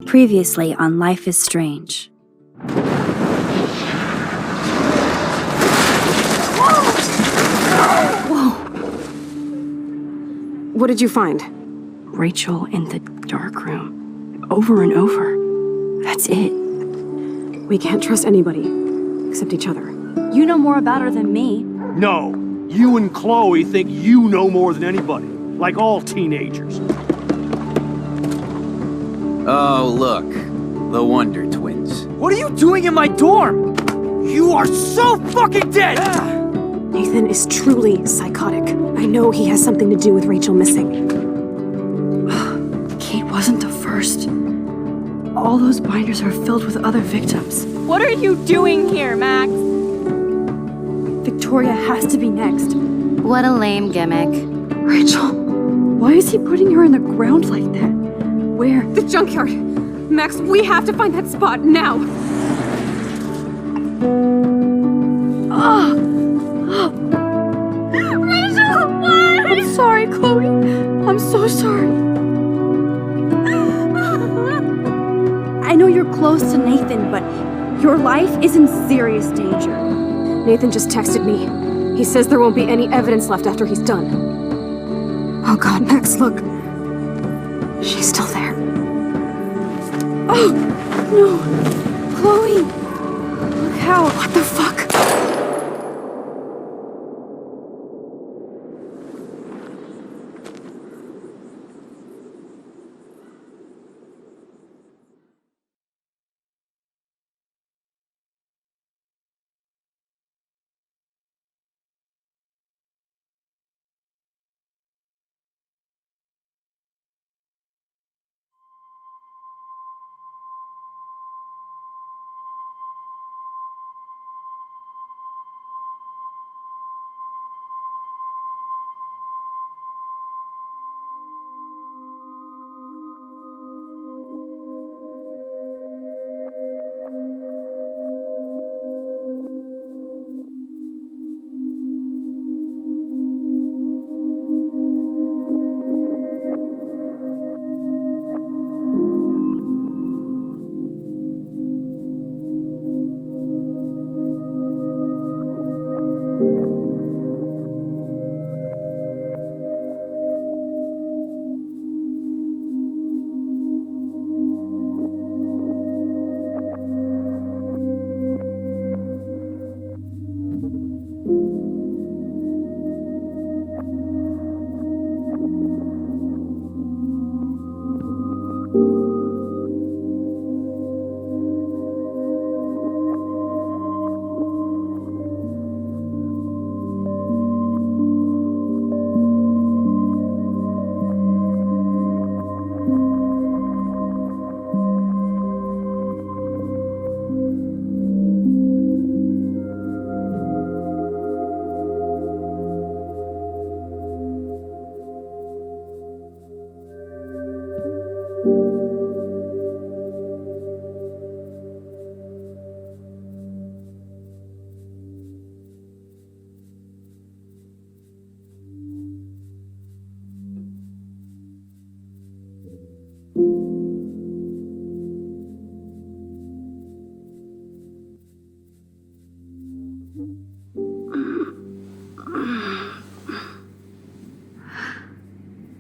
Previously on Life is Strange. Whoa! What did you find? Rachel in the dark room. Over and over. That's it. We can't trust anybody, except each other. You know more about her than me. No, you and Chloe think you know more than anybody, like all teenagers. Oh, look. The Wonder Twins. What are you doing in my dorm? You are so fucking dead! Nathan is truly psychotic. I know he has something to do with Rachel missing. Kate wasn't the first. All those binders are filled with other victims. What are you doing here, Max? Victoria has to be next. What a lame gimmick. Rachel, why is he putting her in the ground like that? Where? The junkyard! Max, we have to find that spot now! Rachel, what? I'm sorry, Chloe. I'm so sorry. I know you're close to Nathan, but your life is in serious danger. Nathan just texted me. He says there won't be any evidence left after he's done. Oh god, Max, look. She's still there. Oh, no. Chloe. Look how. What the fuck?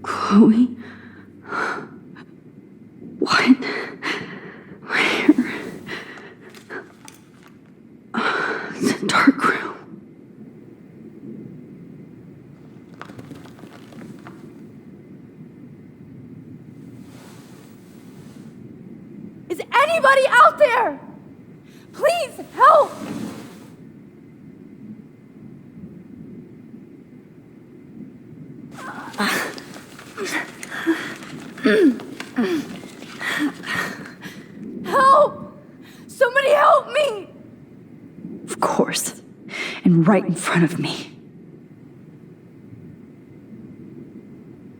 Chloe? What? Where? It's a dark room. Is anybody out there? Please help! Help! Somebody help me! Of course. And right in front of me.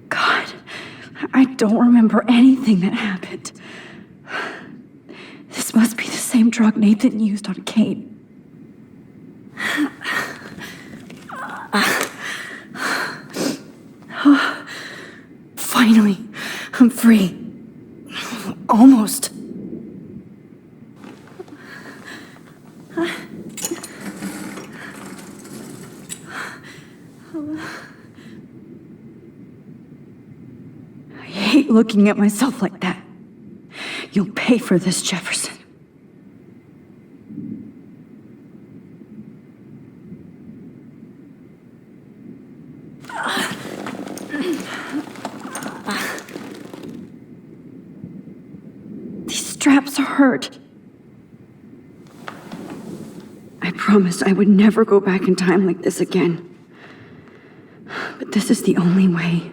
God, I don't remember anything that happened. This must be the same drug Nathan used on Kate. Finally, I'm free. Almost. looking at myself like that. You'll pay for this, Jefferson. These straps hurt. I promised I would never go back in time like this again. But this is the only way.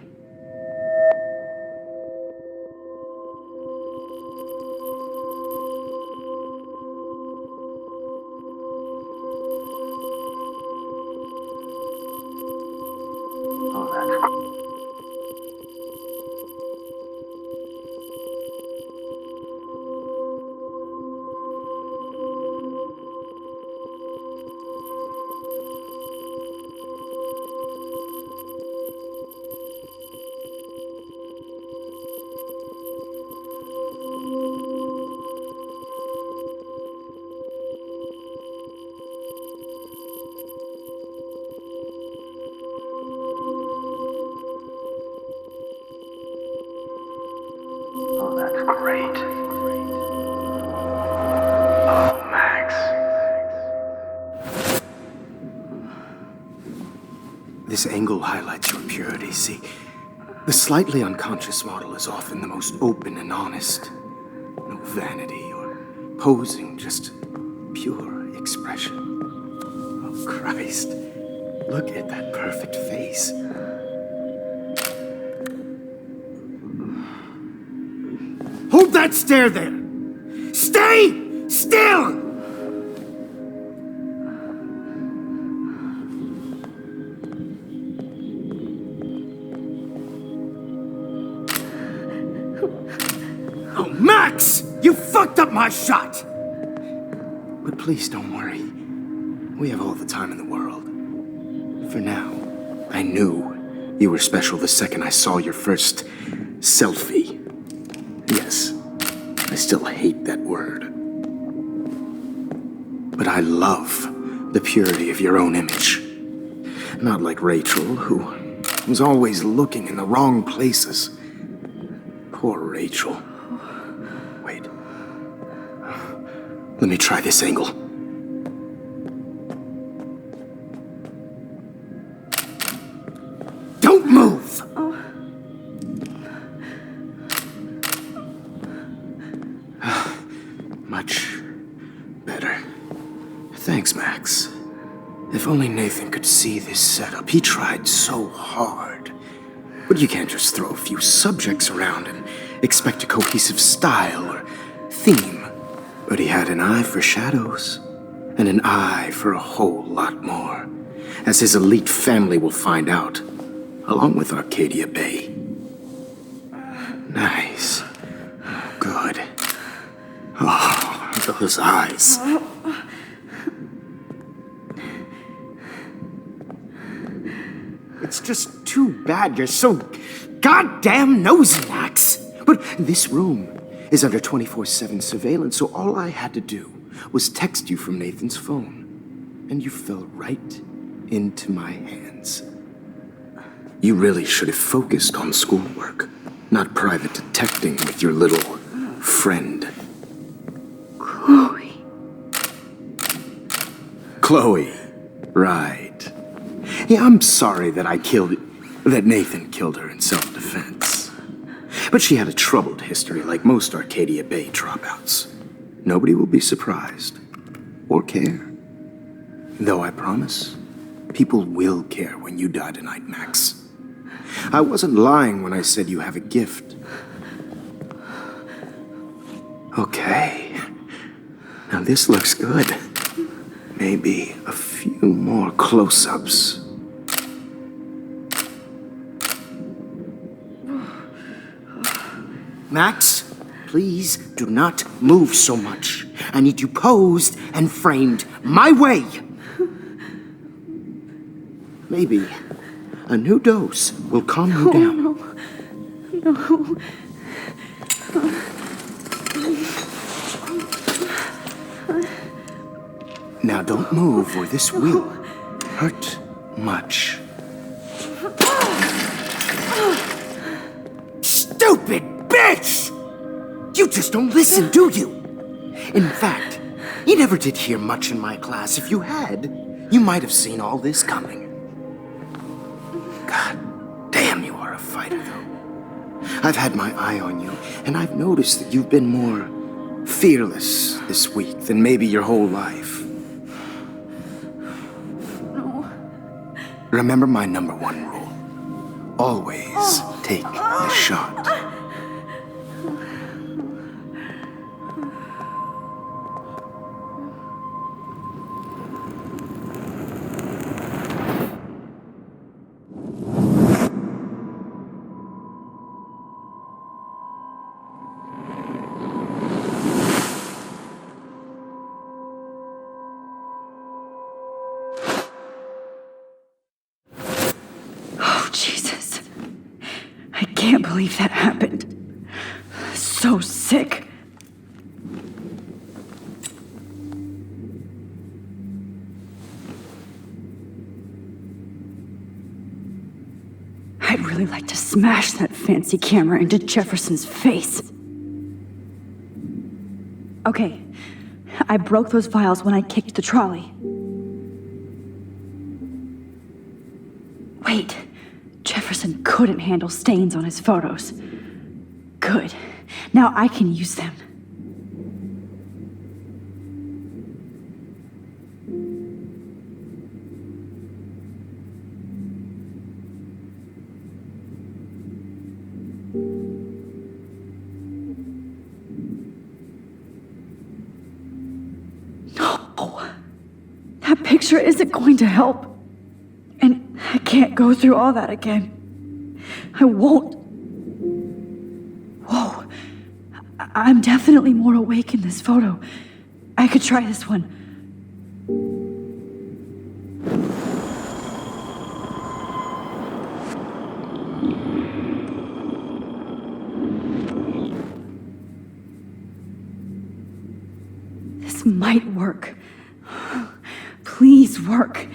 Great. Oh, Max. This angle highlights your purity, see? The slightly unconscious model is often the most open and honest. No vanity or posing, just pure expression. Oh, Christ. Look at that perfect face. Hold that stare there! Stay still! Oh, Max! You fucked up my shot! But please don't worry. We have all the time in the world. For now, I knew you were special the second I saw your first selfie. Yes, I still hate that word. But I love the purity of your own image. Not like Rachel, who was always looking in the wrong places. Poor Rachel. Wait. Let me try this angle. Don't move! Much better. Thanks, Max. If only Nathan could see this setup. He tried so hard. But you can't just throw a few subjects around and expect a cohesive style or theme. But he had an eye for shadows, and an eye for a whole lot more, as his elite family will find out, along with Arcadia Bay. Nice. Good. Oh, those eyes. It's just too bad you're so goddamn nosy, Max. But this room is under 24/7 surveillance, so all I had to do was text you from Nathan's phone. And you fell right into my hands. You really should have focused on schoolwork, not private detecting with your little friend. Chloe, right. Yeah, I'm sorry that Nathan killed her in self-defense. But she had a troubled history like most Arcadia Bay dropouts. Nobody will be surprised or care. Though I promise, people will care when you die tonight, Max. I wasn't lying when I said you have a gift. Okay. Now this looks good. Maybe a few more close-ups. Max, please do not move so much. I need you posed and framed my way. Maybe a new dose will calm you down. No. Now don't move or this will hurt much. Stupid just don't listen, do you? In fact, you never did hear much in my class. If you had, you might have seen all this coming. God damn, you are a fighter, though. I've had my eye on you, and I've noticed that you've been more fearless this week than maybe your whole life. No. Remember my #1 rule. Always take the shot. Jesus. I can't believe that happened. So sick. I'd really like to smash that fancy camera into Jefferson's face. Okay, I broke those files when I kicked the trolley. Wait. Jefferson couldn't handle stains on his photos. Good. Now I can use them. No. That picture isn't going to help. And I can't go through all that again. I won't. Whoa. I'm definitely more awake in this photo. I could try this one. This might work. Please work.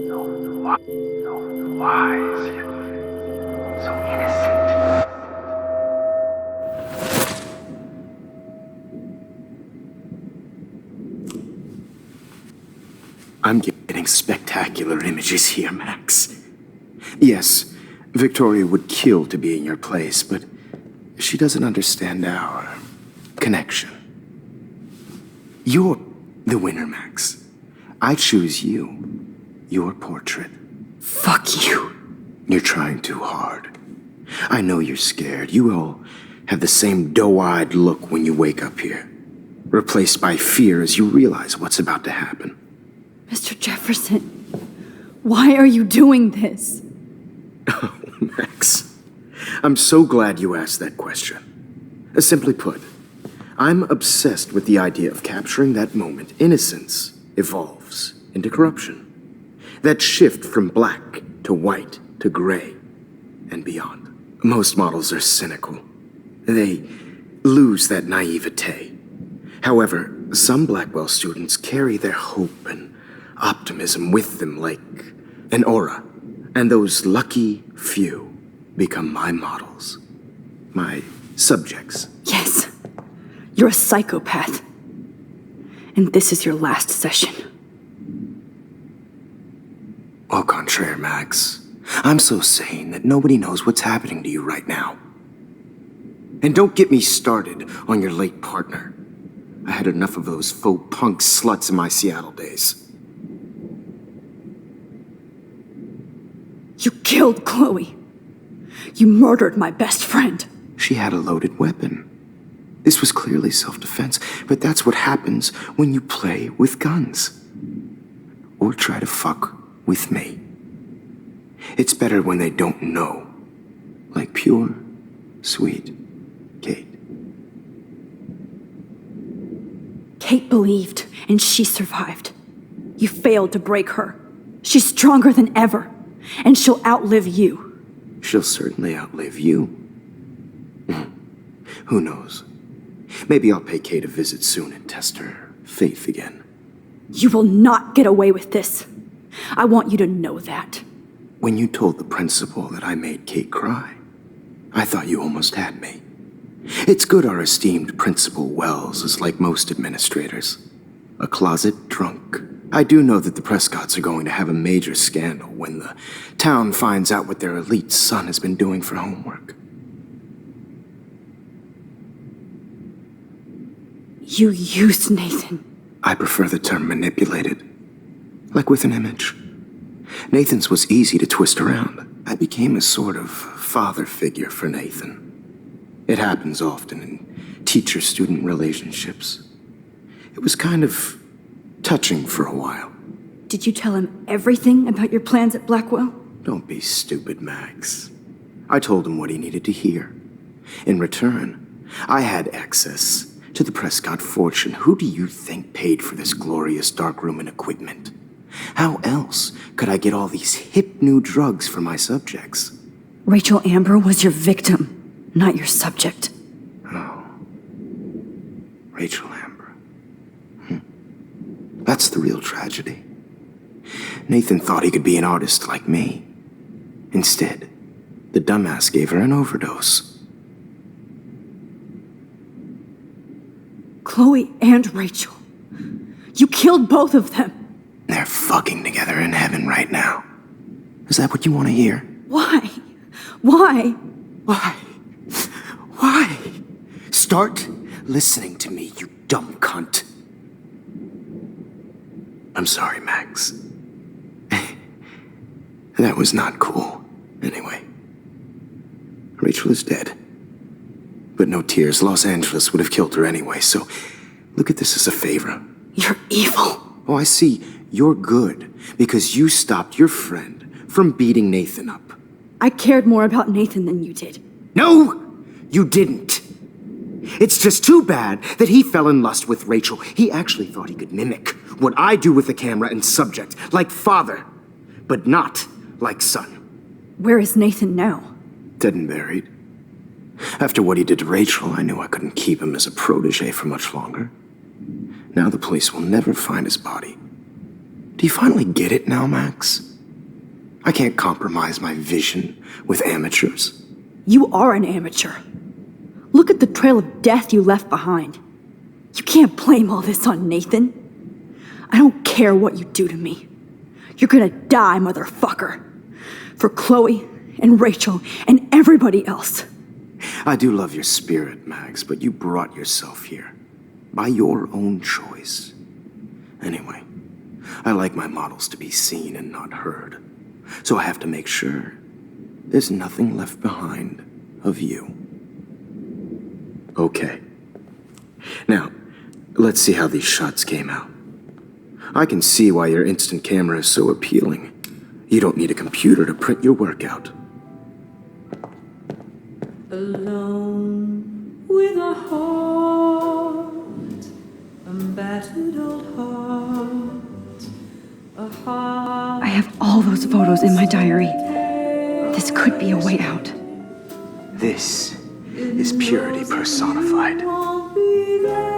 So wise, yet so innocent. I'm getting spectacular images here, Max. Yes, Victoria would kill to be in your place, but she doesn't understand our connection. You're the winner, Max. I choose you. Your portrait. Fuck you. You're trying too hard. I know you're scared. You all have the same doe-eyed look when you wake up here, replaced by fear as you realize what's about to happen. Mr. Jefferson, why are you doing this? Oh, Max, I'm so glad you asked that question. Simply put, I'm obsessed with the idea of capturing that moment innocence evolves into corruption. That shift from black to white to gray and beyond. Most models are cynical. They lose that naivete. However, some Blackwell students carry their hope and optimism with them like an aura. And those lucky few become my models. My subjects. Yes, you're a psychopath. And this is your last session. Au contraire, Max. I'm so sane that nobody knows what's happening to you right now. And don't get me started on your late partner. I had enough of those faux punk sluts in my Seattle days. You killed Chloe. You murdered my best friend. She had a loaded weapon. This was clearly self-defense, but that's what happens when you play with guns. Or try to fuck with me. It's better when they don't know. Like pure, sweet Kate. Kate believed, and she survived. You failed to break her. She's stronger than ever, and she'll outlive you. She'll certainly outlive you. Who knows? Maybe I'll pay Kate a visit soon and test her faith again. You will not get away with this. I want you to know that. When you told the principal that I made Kate cry, I thought you almost had me. It's good our esteemed Principal Wells is like most administrators. A closet drunk. I do know that the Prescotts are going to have a major scandal when the town finds out what their elite son has been doing for homework. You used Nathan. I prefer the term manipulated. Like with an image. Nathan's was easy to twist around. I became a sort of father figure for Nathan. It happens often in teacher-student relationships. It was kind of touching for a while. Did you tell him everything about your plans at Blackwell? Don't be stupid, Max. I told him what he needed to hear. In return, I had access to the Prescott fortune. Who do you think paid for this glorious darkroom and equipment? How else could I get all these hip new drugs for my subjects? Rachel Amber was your victim, not your subject. Oh. Rachel Amber. That's the real tragedy. Nathan thought he could be an artist like me. Instead, the dumbass gave her an overdose. Chloe and Rachel. You killed both of them. They're fucking together in heaven right now. Is that what you want to hear? Why? Why? Why? Why? Start listening to me, you dumb cunt. I'm sorry, Max. That was not cool. Anyway, Rachel is dead. But no tears. Los Angeles would have killed her anyway, so look at this as a favor. You're evil. Oh, I see. You're good because you stopped your friend from beating Nathan up. I cared more about Nathan than you did. No, you didn't. It's just too bad that he fell in lust with Rachel. He actually thought he could mimic what I do with the camera and subject, like father, but not like son. Where is Nathan now? Dead and buried. After what he did to Rachel, I knew I couldn't keep him as a protege for much longer. Now the police will never find his body. Do you finally get it now, Max? I can't compromise my vision with amateurs. You are an amateur. Look at the trail of death you left behind. You can't blame all this on Nathan. I don't care what you do to me. You're gonna die, motherfucker. For Chloe and Rachel and everybody else. I do love your spirit, Max, but you brought yourself here. By your own choice. Anyway, I like my models to be seen and not heard. So I have to make sure there's nothing left behind of you. Okay. Now, let's see how these shots came out. I can see why your instant camera is so appealing. You don't need a computer to print your work out. Alone with a heart, a battered old heart, a heart. I have all those photos in my diary. This could be a way out. This is purity personified. Won't be there.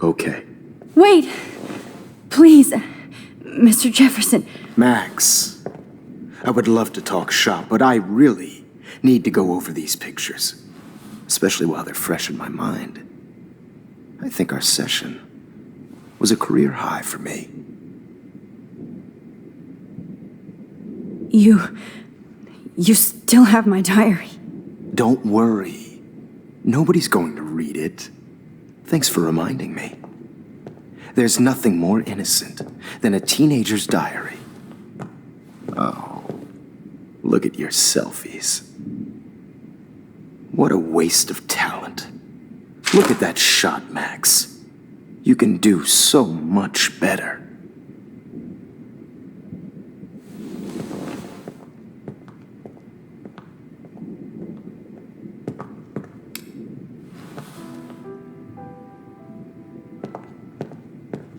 Okay. Wait! Please, Mr. Jefferson. Max, I would love to talk shop, but I really need to go over these pictures. Especially while they're fresh in my mind. I think our session was a career high for me. You still have my diary. Don't worry. Nobody's going to read it. Thanks for reminding me. There's nothing more innocent than a teenager's diary. Oh, look at your selfies. What a waste of talent. Look at that shot, Max. You can do so much better.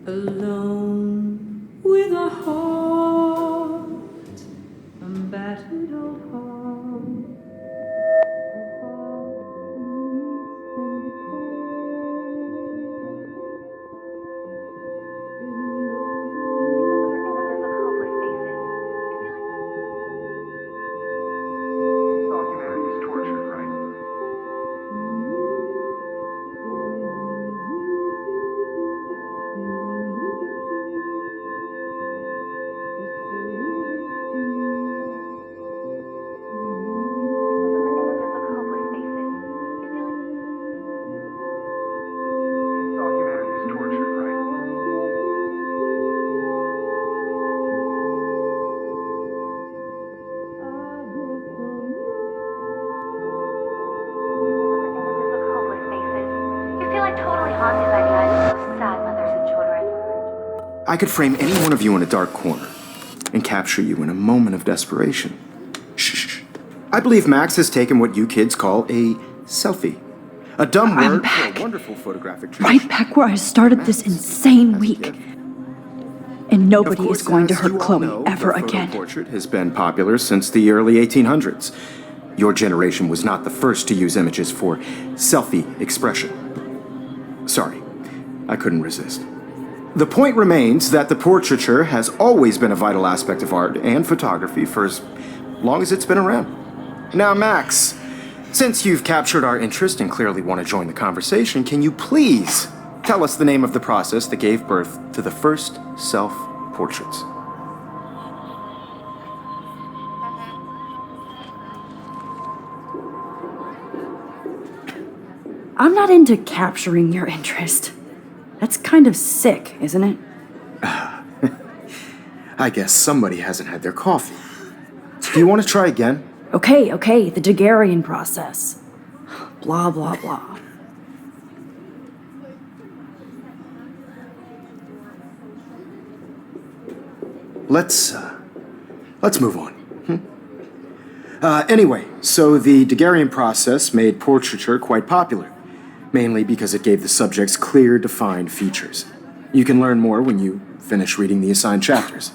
Alone with a heart, a battered old heart. All humanity is torture, right? All humanity is torture, right? You feel like totally haunted by the eyes of those sad mothers and children. I could frame any one of you in a dark corner and capture you in a moment of desperation. Shh. I believe Max has taken what you kids call a selfie. A dumb I'm word back. for a wonderful photographic tradition. Right back where I started this insane week. And nobody is going to hurt Chloe ever again. The portrait has been popular since the early 1800s. Your generation was not the first to use images for selfie expression. Sorry, I couldn't resist. The point remains that the portraiture has always been a vital aspect of art and photography for as long as it's been around. Now, Max, since you've captured our interest and clearly want to join the conversation, can you please tell us the name of the process that gave birth to the first self-portraits? I'm not into capturing your interest. That's kind of sick, isn't it? I guess somebody hasn't had their coffee. Do you want to try again? Okay, the Daguerrean process. Blah, blah, blah. Let's move on. Anyway, so the Daguerrean process made portraiture quite popular, mainly because it gave the subjects clear, defined features. You can learn more when you finish reading the assigned chapters.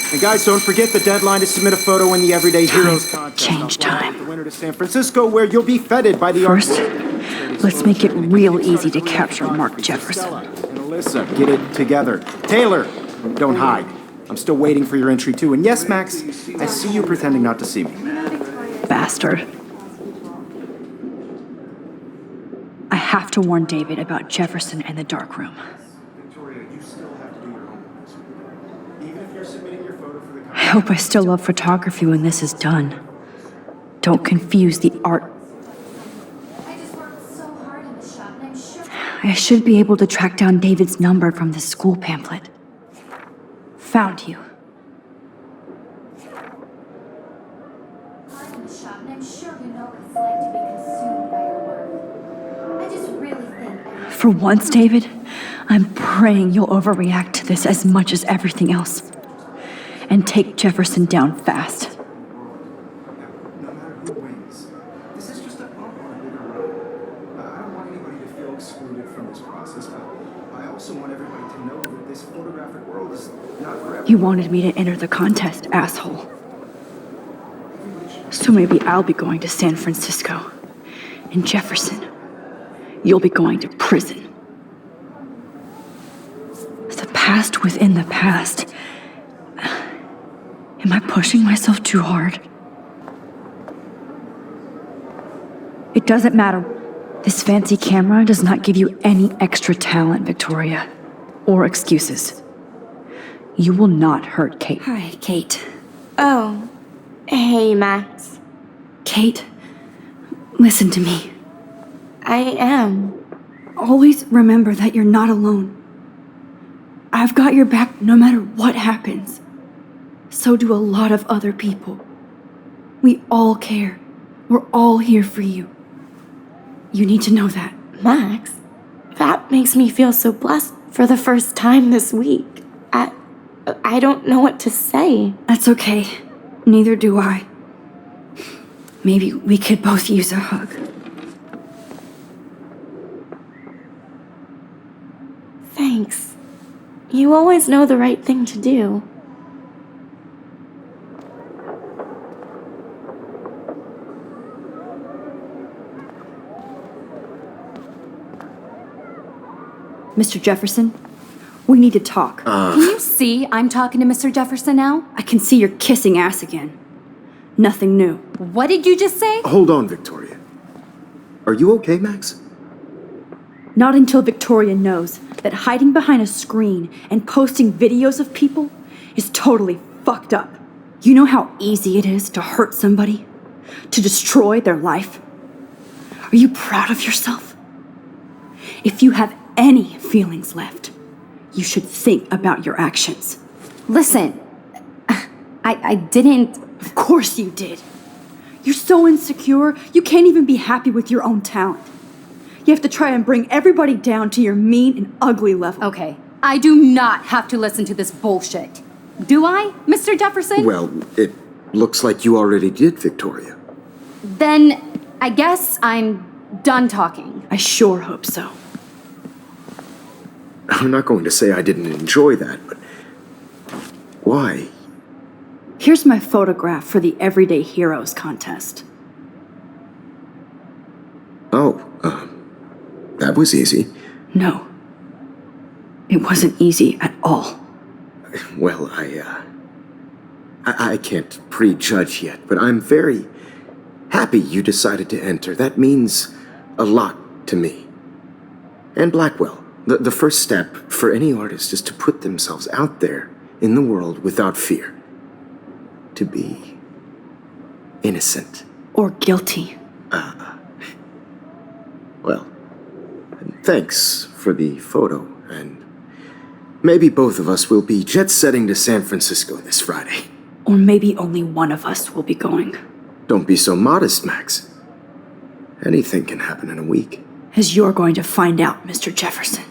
And guys, don't forget the deadline to submit a photo in the Everyday Heroes contest. Change time. The winner to San Francisco, where you'll be feted by the First, art. let's make it real easy to capture Mark Jefferson. And Alyssa, get it together. Taylor, don't hide. I'm still waiting for your entry too. And yes, Max, I see you pretending not to see me. Bastard. I have to warn David about Jefferson and the dark room. Victoria, you still have to do your homework. Even if you're submitting your photo for the I hope I still love photography when this is done. Don't confuse the art. I just worked so hard in the shop, and I'm sure I should be able to track down David's number from the school pamphlet. Found you. hard in the shop, and I'm sure you know what it's like to be consumed by your work. I just really think For once, David, I'm praying you'll overreact to this as much as everything else. And take Jefferson down fast. No matter who wins, this is just a bump on a bigger road. I don't want anybody to feel excluded from this process, but I also want everybody to know that this photographic world is not forever. You wanted me to enter the contest, asshole. So maybe I'll be going to San Francisco. And Jefferson, you'll be going to prison. The past within the past. Am I pushing myself too hard? It doesn't matter. This fancy camera does not give you any extra talent, Victoria. Or excuses. You will not hurt Kate. Hi, Kate. Hey, Max. Kate, listen to me. I am. Always remember that you're not alone. I've got your back no matter what happens. So do a lot of other people. We all care. We're all here for you. You need to know that. Max, that makes me feel so blessed for the first time this week. I don't know what to say. That's okay. Neither do I. Maybe we could both use a hug. Thanks. You always know the right thing to do. Mr. Jefferson, we need to talk. Can you see I'm talking to Mr. Jefferson now? I can see you're kissing ass again. Nothing new. What did you just say? Hold on, Victoria. Are you okay, Max? Not until Victoria knows that hiding behind a screen and posting videos of people is totally fucked up. You know how easy it is to hurt somebody? To destroy their life? Are you proud of yourself? If you have any feelings left, you should think about your actions. Listen, I didn't... Of course you did. You're so insecure, you can't even be happy with your own talent. You have to try and bring everybody down to your mean and ugly level. Okay, I do not have to listen to this bullshit. Do I, Mr. Jefferson? Well, it looks like you already did, Victoria. Then I guess I'm done talking. I sure hope so. I'm not going to say I didn't enjoy that, but why? Here's my photograph for the Everyday Heroes contest. Oh, that was easy. No. It wasn't easy at all. Well, I can't prejudge yet, but I'm very happy you decided to enter. That means a lot to me. And Blackwell. The first step for any artist is to put themselves out there in the world without fear. To be innocent. Or guilty. Well, thanks for the photo, and maybe both of us will be jet-setting to San Francisco this Friday. Or maybe only one of us will be going. Don't be so modest, Max. Anything can happen in a week. As you're going to find out, Mr. Jefferson.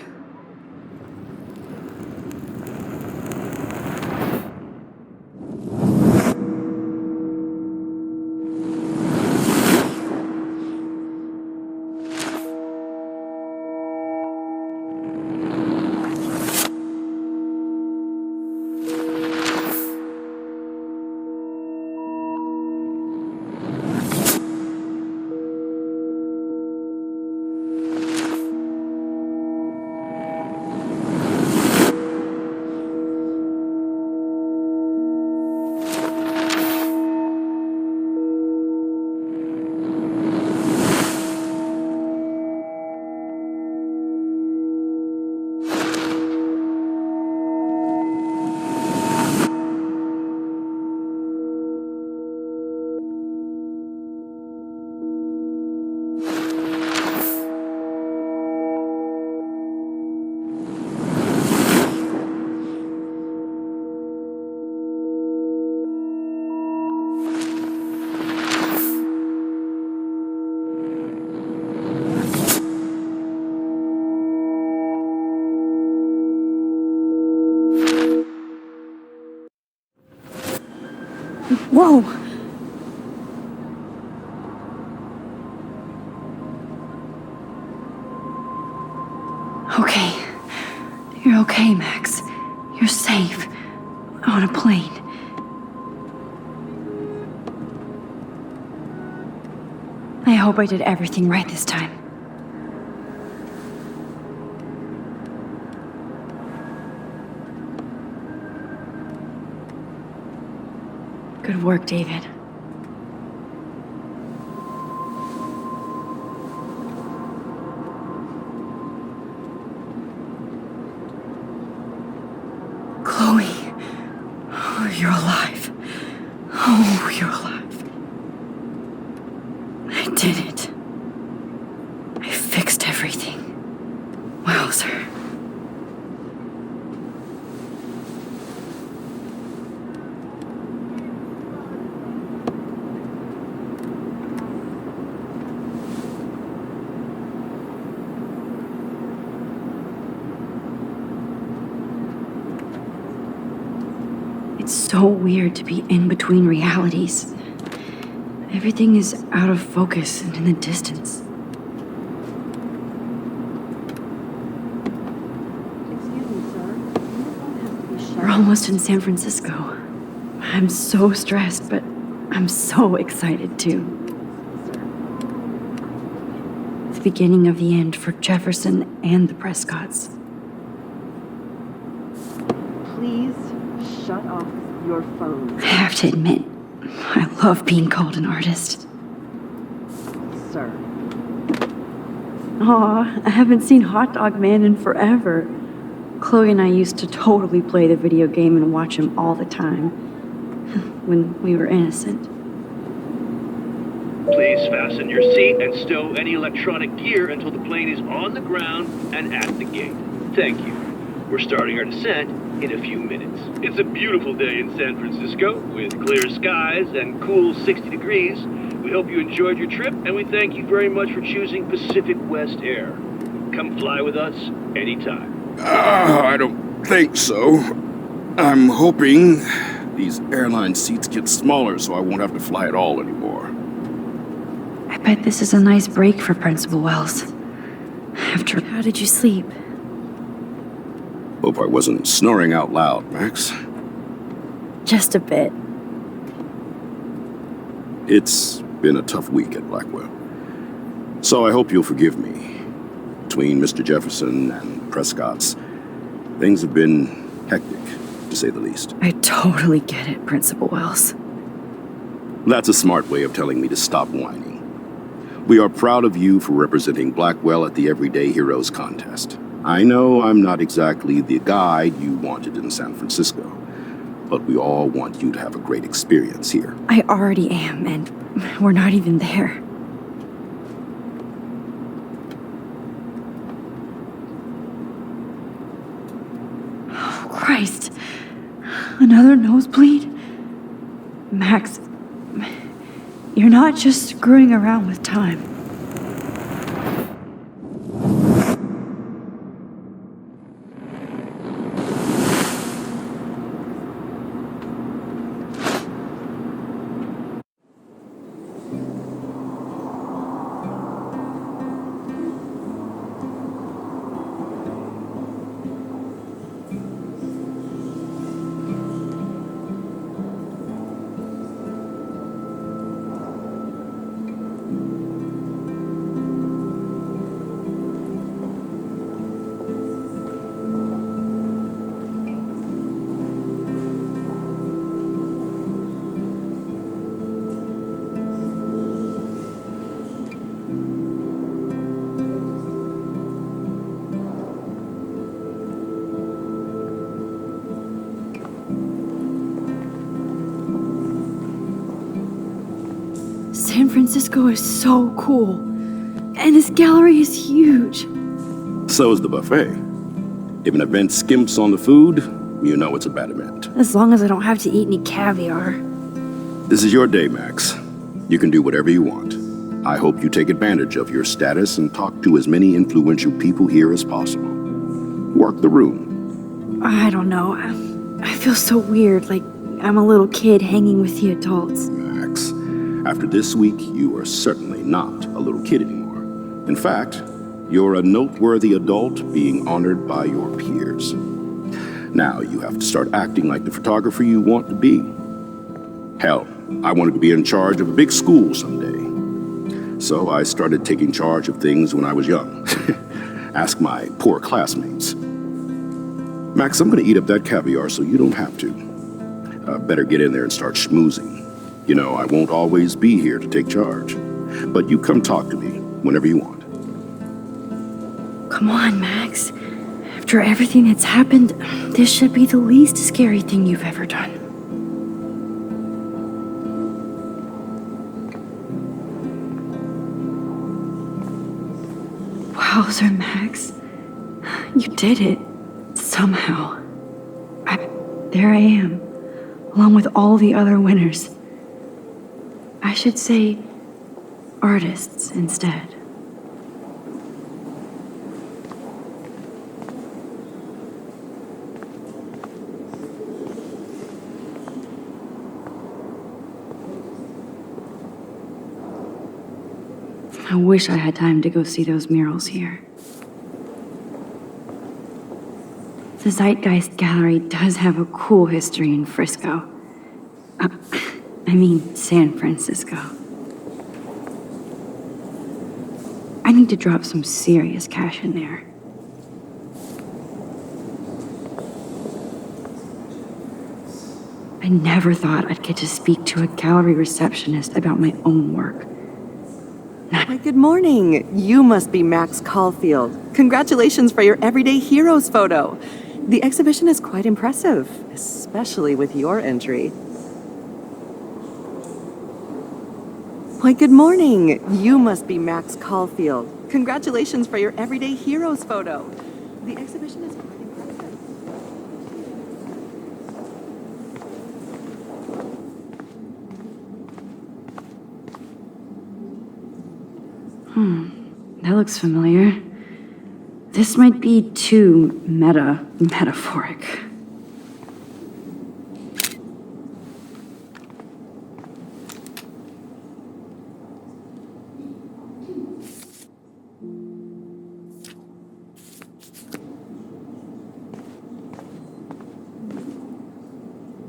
Whoa! Okay. You're okay, Max. You're safe. On a plane. I hope I did everything right this time. Good work, David. Chloe. Oh, you're alive. Oh, you're alive. I did it. I Wowzer. It's so weird to be in between realities. Everything is out of focus and in the distance. We're almost in San Francisco. I'm so stressed, but I'm so excited too. The beginning of the end for Jefferson and the Prescotts. Please shut off your phone, I have to admit, I love being called an artist. sir. Aw, I haven't seen Hot Dog Man in forever. Chloe and I used to totally play the video game and watch him all the time. When we were innocent. Please fasten your seat and stow any electronic gear until the plane is on the ground and at the gate. Thank you. We're starting our descent in a few minutes. It's a beautiful day in San Francisco with clear skies and cool 60 degrees. We hope you enjoyed your trip and we thank you very much for choosing Pacific West Air. Come fly with us anytime. I don't think so. I'm hoping these airline seats get smaller so I won't have to fly at all anymore. I bet this is a nice break for Principal Wells. After... How did you sleep? Hope I wasn't snoring out loud, Max. Just a bit. It's been a tough week at Blackwell. So I hope you'll forgive me. Between Mr. Jefferson and Prescott's, things have been hectic, to say the least. I totally get it, Principal Wells. That's a smart way of telling me to stop whining. We are proud of you for representing Blackwell at the Everyday Heroes contest. I know I'm not exactly the guide you wanted in San Francisco, but we all want you to have a great experience here. I already am, and we're not even there. Oh, Christ. Another nosebleed? Max, you're not just screwing around with time. San Francisco is so cool. And this gallery is huge. So is the buffet. If an event skimps on the food, you know it's a bad event. As long as I don't have to eat any caviar. This is your day, Max. You can do whatever you want. I hope you take advantage of your status and talk to as many influential people here as possible. Work the room. I don't know. I feel so weird, like I'm a little kid hanging with the adults. Max, after this week, you are certainly not a little kid anymore. In fact, you're a noteworthy adult being honored by your peers. Now you have to start acting like the photographer you want to be. Hell, I wanted to be in charge of a big school someday. So I started taking charge of things when I was young. Ask my poor classmates. Max, I'm gonna eat up that caviar so you don't have to. Better get in there and start schmoozing. You know, I won't always be here to take charge. But you come talk to me whenever you want. Come on, Max. After everything that's happened, this should be the least scary thing you've ever done. Wowzer, Max. You did it. Somehow. There I am, along with all the other winners. I should say artists instead. I wish I had time to go see those murals here. The Zeitgeist Gallery does have a cool history in Frisco. San Francisco. I need to drop some serious cash in there. I never thought I'd get to speak to a gallery receptionist about my own work. Why, good morning. You must be Max Caulfield. Congratulations for your Everyday Heroes photo. The exhibition is quite impressive, especially with your entry. Why, good morning. You must be Max Caulfield. Congratulations for your Everyday Heroes photo. The exhibition is quite impressive. That looks familiar. This might be too metaphoric.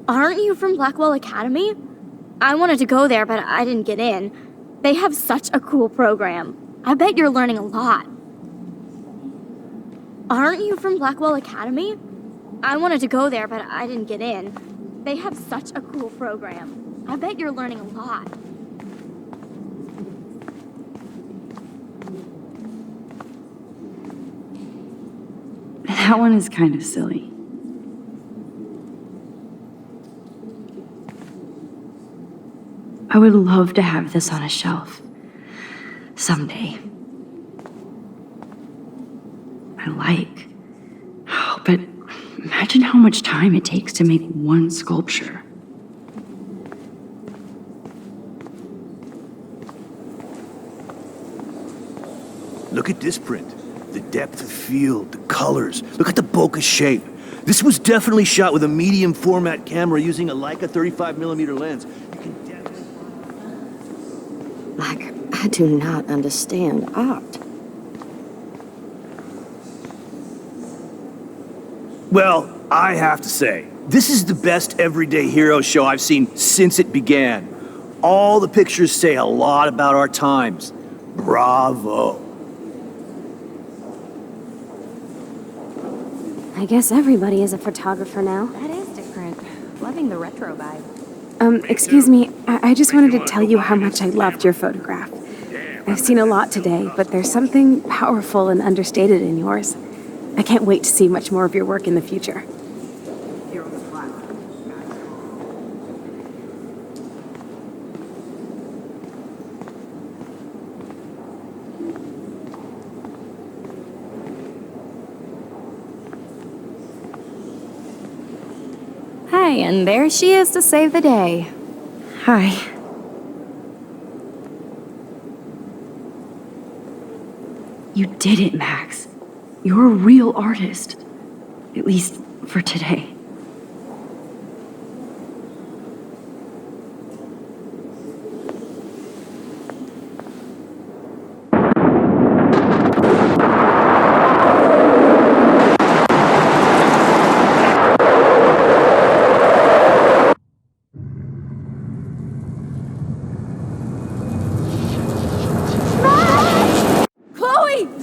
Aren't you from Blackwell Academy? I wanted to go there, but I didn't get in. They have such a cool program. I bet you're learning a lot. Aren't you from Blackwell Academy? I wanted to go there, but I didn't get in. They have such a cool program. I bet you're learning a lot. That one is kind of silly. I would love to have this on a shelf. Someday. But imagine how much time it takes to make one sculpture. Look at this print. The depth of field, the colors. Look at the bokeh shape. This was definitely shot with a medium format camera using a Leica 35mm lens. You can definitely... I do not understand art. Well, I have to say, this is the best Everyday Hero show I've seen since it began. All the pictures say a lot about our times. Bravo. I guess everybody is a photographer now. That is different. Loving the retro vibe. Excuse me, I just wanted to tell you how much I loved your photograph. I've seen a lot today, but there's something powerful and understated in yours. I can't wait to see much more of your work in the future. Hi, and there she is to save the day. Hi. You did it, Max. You're a real artist. At least for today.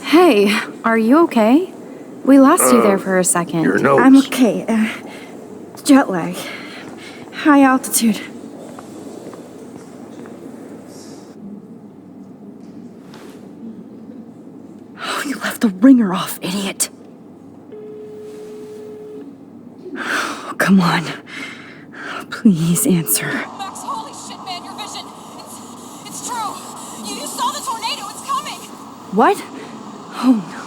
Hey, are you okay? We lost you there for a second. Your nose. I'm okay. Jet lag. High altitude. Oh, you left the ringer off, idiot. Oh, come on. Please answer. Max, holy shit, man, your vision. It's true. You saw the tornado. It's coming. What? Oh no.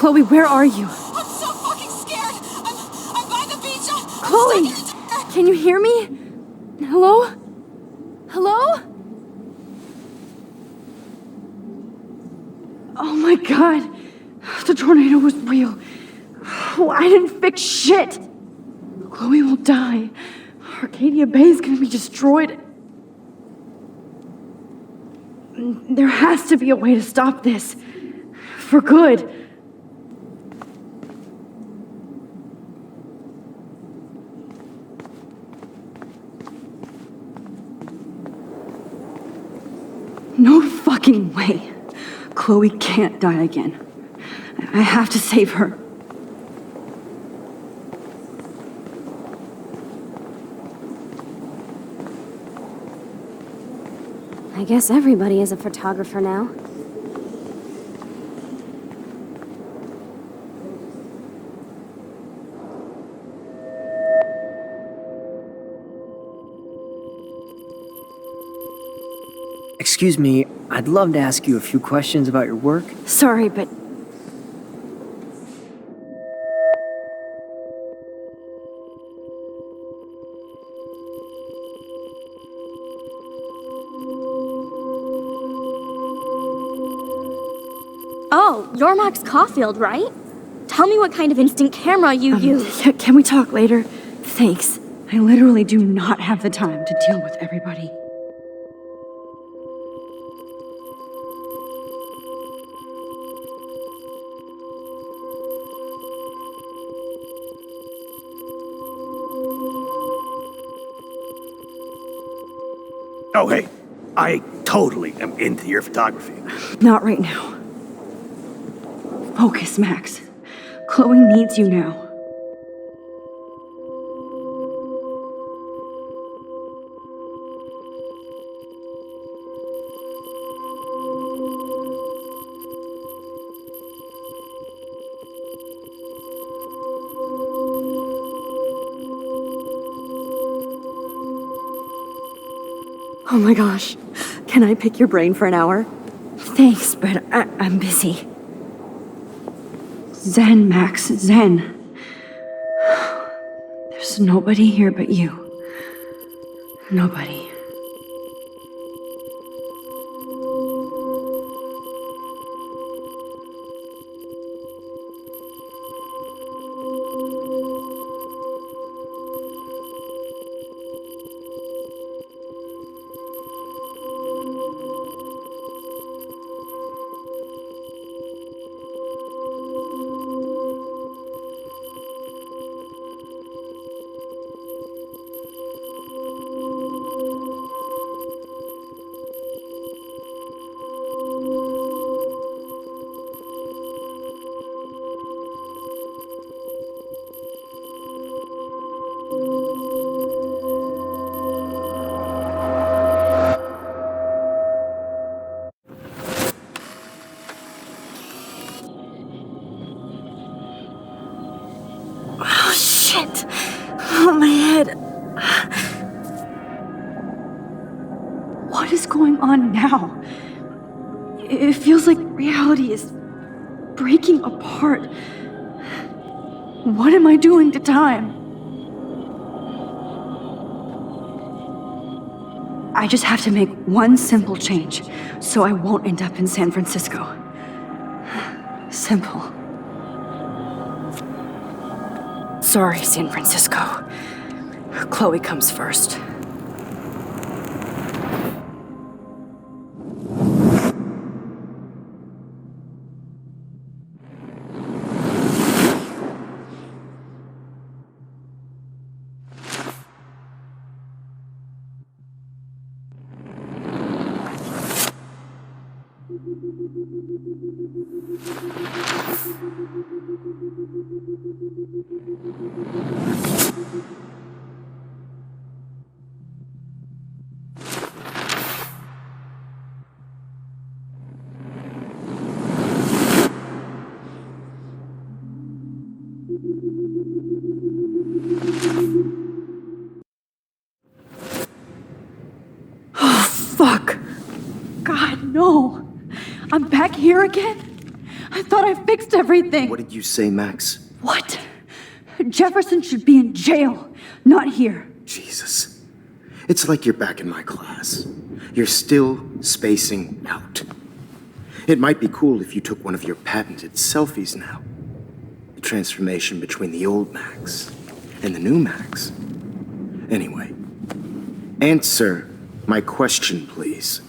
Chloe, where are you? I'm so fucking scared. I'm by the beach. Chloe! Can you hear me? Hello? Hello? Oh my god. The tornado was real. Oh, I didn't fix shit. Chloe will die. Arcadia Bay is gonna be destroyed. There has to be a way to stop this. For good. No fucking way. Chloe can't die again. I have to save her. I guess everybody is a photographer now. Excuse me, I'd love to ask you a few questions about your work. Sorry, but... Oh, you're Max Caulfield, right? Tell me what kind of instant camera you use. Can we talk later? Thanks. I literally do not have the time to deal with everybody. Oh, hey, I totally am into your photography. Not right now. Focus, Max. Chloe needs you now. Oh my gosh. Can I pick your brain for an hour? Thanks, but I'm busy. Zen, Max, Zen. There's nobody here but you. Nobody. Oh, my head. What is going on now? It feels like reality is breaking apart. What am I doing to time? I just have to make one simple change, so I won't end up in San Francisco. Simple. Sorry, San Francisco. Chloe comes first. Oh, fuck. God, no. I'm back here again? I thought I fixed everything. What did you say, Max? What? Jefferson should be in jail, not here. Jesus. It's like you're back in my class. You're still spacing out. It might be cool if you took one of your patented selfies now. The transformation between the old Max and the new Max. Anyway, answer my question, please.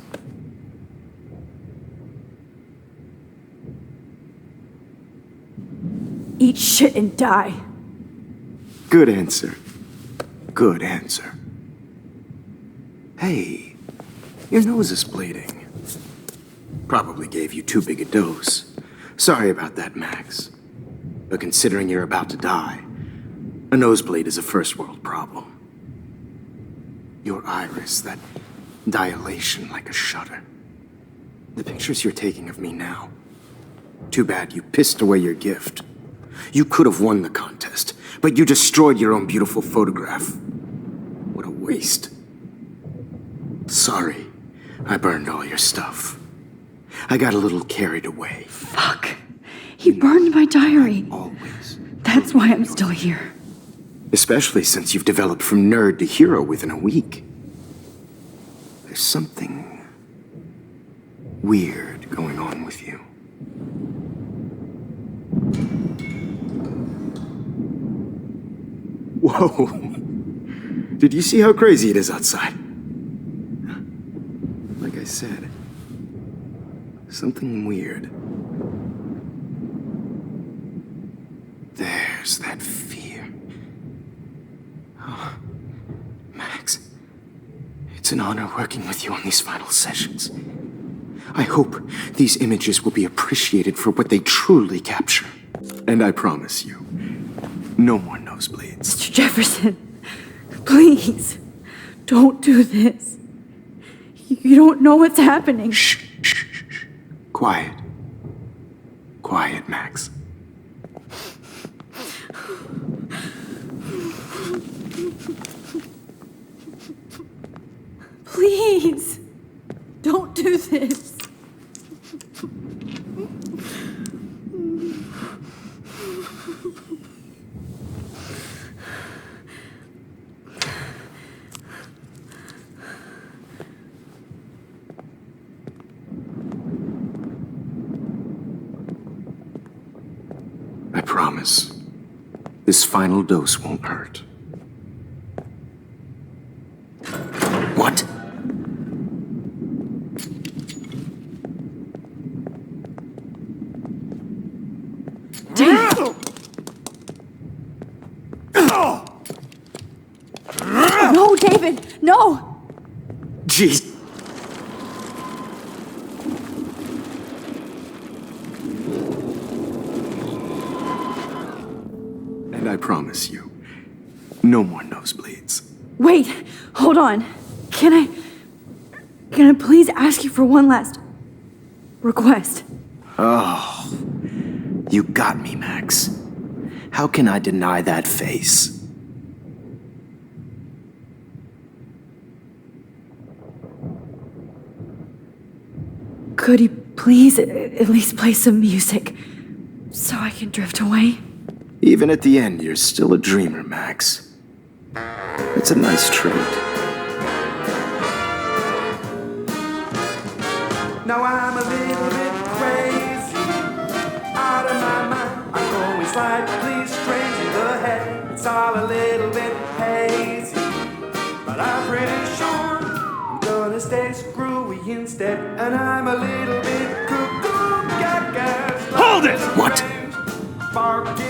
Eat shit and die. Good answer. Good answer. Hey, your nose is bleeding. Probably gave you too big a dose. Sorry about that, Max. But considering you're about to die, a nosebleed is a first world problem. Your iris, that dilation like a shutter. The pictures you're taking of me now. Too bad you pissed away your gift. You could have won the contest, but you destroyed your own beautiful photograph. What a waste. Sorry, I burned all your stuff. I got a little carried away. Fuck. He burned my diary. Always. That's why I'm still here. Especially since you've developed from nerd to hero within a week. There's something weird going on with you. Whoa! Did you see how crazy it is outside? Like I said, something weird. There's that fear. Oh, Max, it's an honor working with you on these final sessions. I hope these images will be appreciated for what they truly capture. And I promise you, no more nosebleeds. Mr. Jefferson, please, don't do this. You don't know what's happening. Shh, shh, shh, shh. Quiet. Quiet, Max. Please, don't do this. I promise, this final dose won't hurt. What? No, David, no! Jeez. And I promise you, no more nosebleeds. Wait, hold on. Can I please ask you for one last request? Oh, you got me, Max. How can I deny that face? Could you please at least play some music so I can drift away? Even at the end, you're still a dreamer, Max. It's a nice trait. Now I'm a little bit crazy, out of my mind. I'm going slightly strange in the head. It's all a little bit hazy, but I'm pretty sure I'm gonna stay screwy instead. And I'm a little bit cuckoo, gaga. Hold it! What? Barking.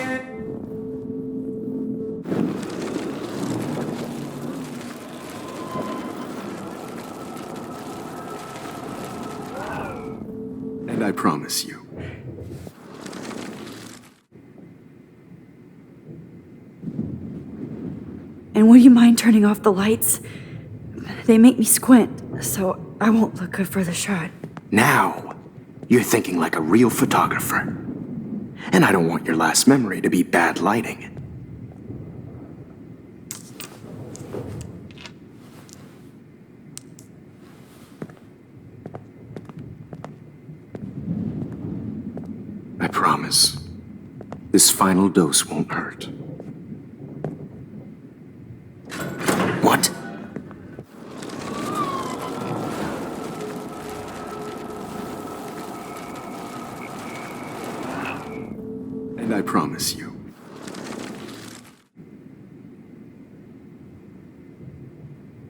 And I promise you, And would you mind turning off the lights? They make me squint, so I won't look good for the shot. now you're thinking like a real photographer. And I don't want your last memory to be bad lighting. I This final dose won't hurt. What? And I promise you.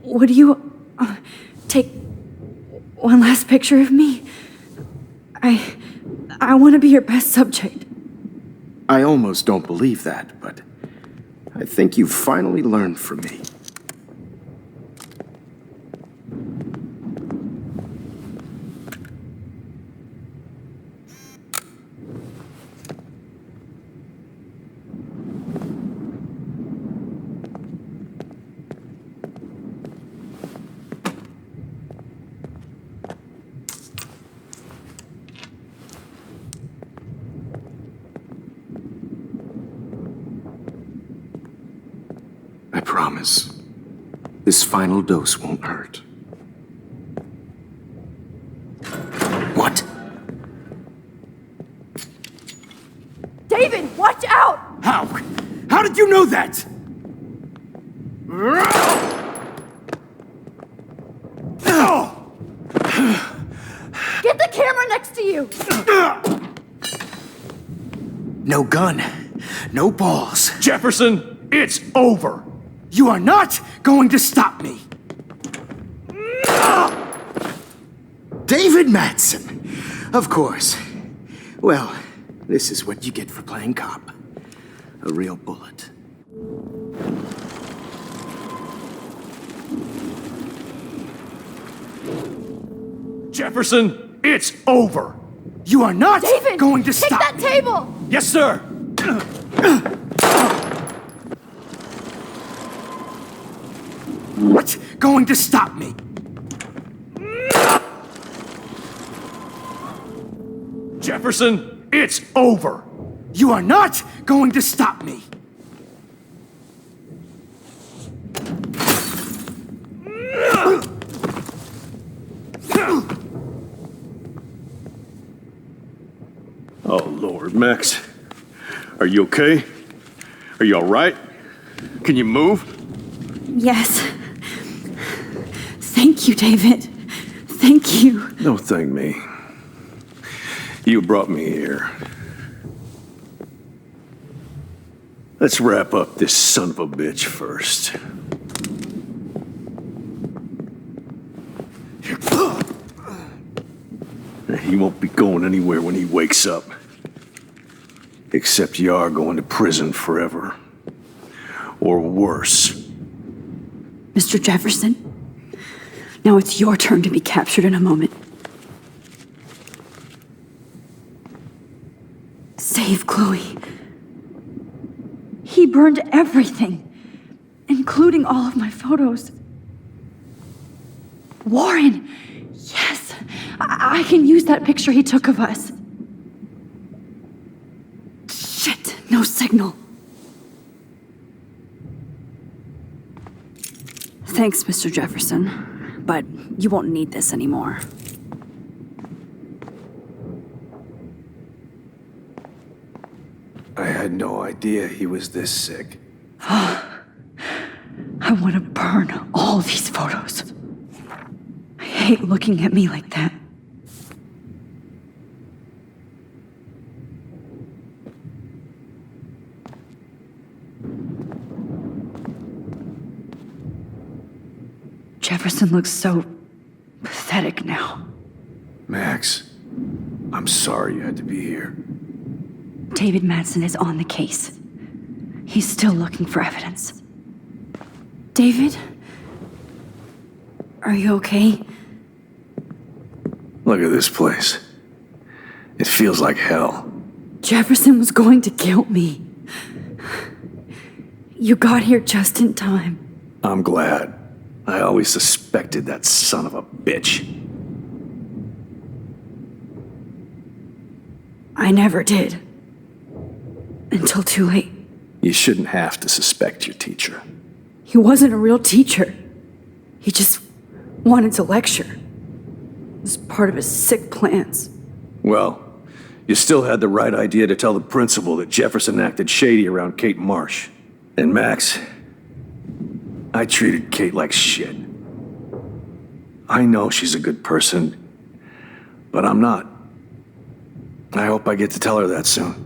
Would you take one last picture of me? I want to be your best subject. I almost don't believe that, but I think you've finally learned from me. I promise. This final dose won't hurt. What? David, watch out! How? How did you know that? Get the camera next to you! No gun. No balls. Jefferson, it's over. You are not going to stop me! David Madsen! Of course. Well, this is what you get for playing cop. A real bullet. Jefferson, it's over. You are not David, going to take stop that me! table! Yes, sir. What's going to stop me? Jefferson, it's over. You are not going to stop me! Oh, Lord, Max. Are you okay? Are you all right? Can you move? Yes. Thank you, David. Thank you. No, thank me. You brought me here. Let's wrap up this son of a bitch first. He won't be going anywhere when he wakes up. Except you are going to prison forever. Or worse. Mr. Jefferson, now it's your turn to be captured in a moment. Save Chloe. He burned everything, including all of my photos. Warren! Yes! I can use that picture he took of us. Shit, no signal. Thanks, Mr. Jefferson, but you won't need this anymore. I had no idea he was this sick. I want to burn all these photos. I hate looking at me like that. Jefferson looks so pathetic now. Max, I'm sorry you had to be here. David Madsen is on the case. He's still looking for evidence. David? Are you okay? Look at this place. It feels like hell. Jefferson was going to kill me. You got here just in time. I'm glad. I always suspected that son of a bitch. I never did. Until too late. You shouldn't have to suspect your teacher. He wasn't a real teacher. He just wanted to lecture. It was part of his sick plans. Well, You still had the right idea to tell the principal that Jefferson acted shady around Kate Marsh. And Max, I treated Kate like shit. I know she's a good person, but I'm not. I hope I get to tell her that soon.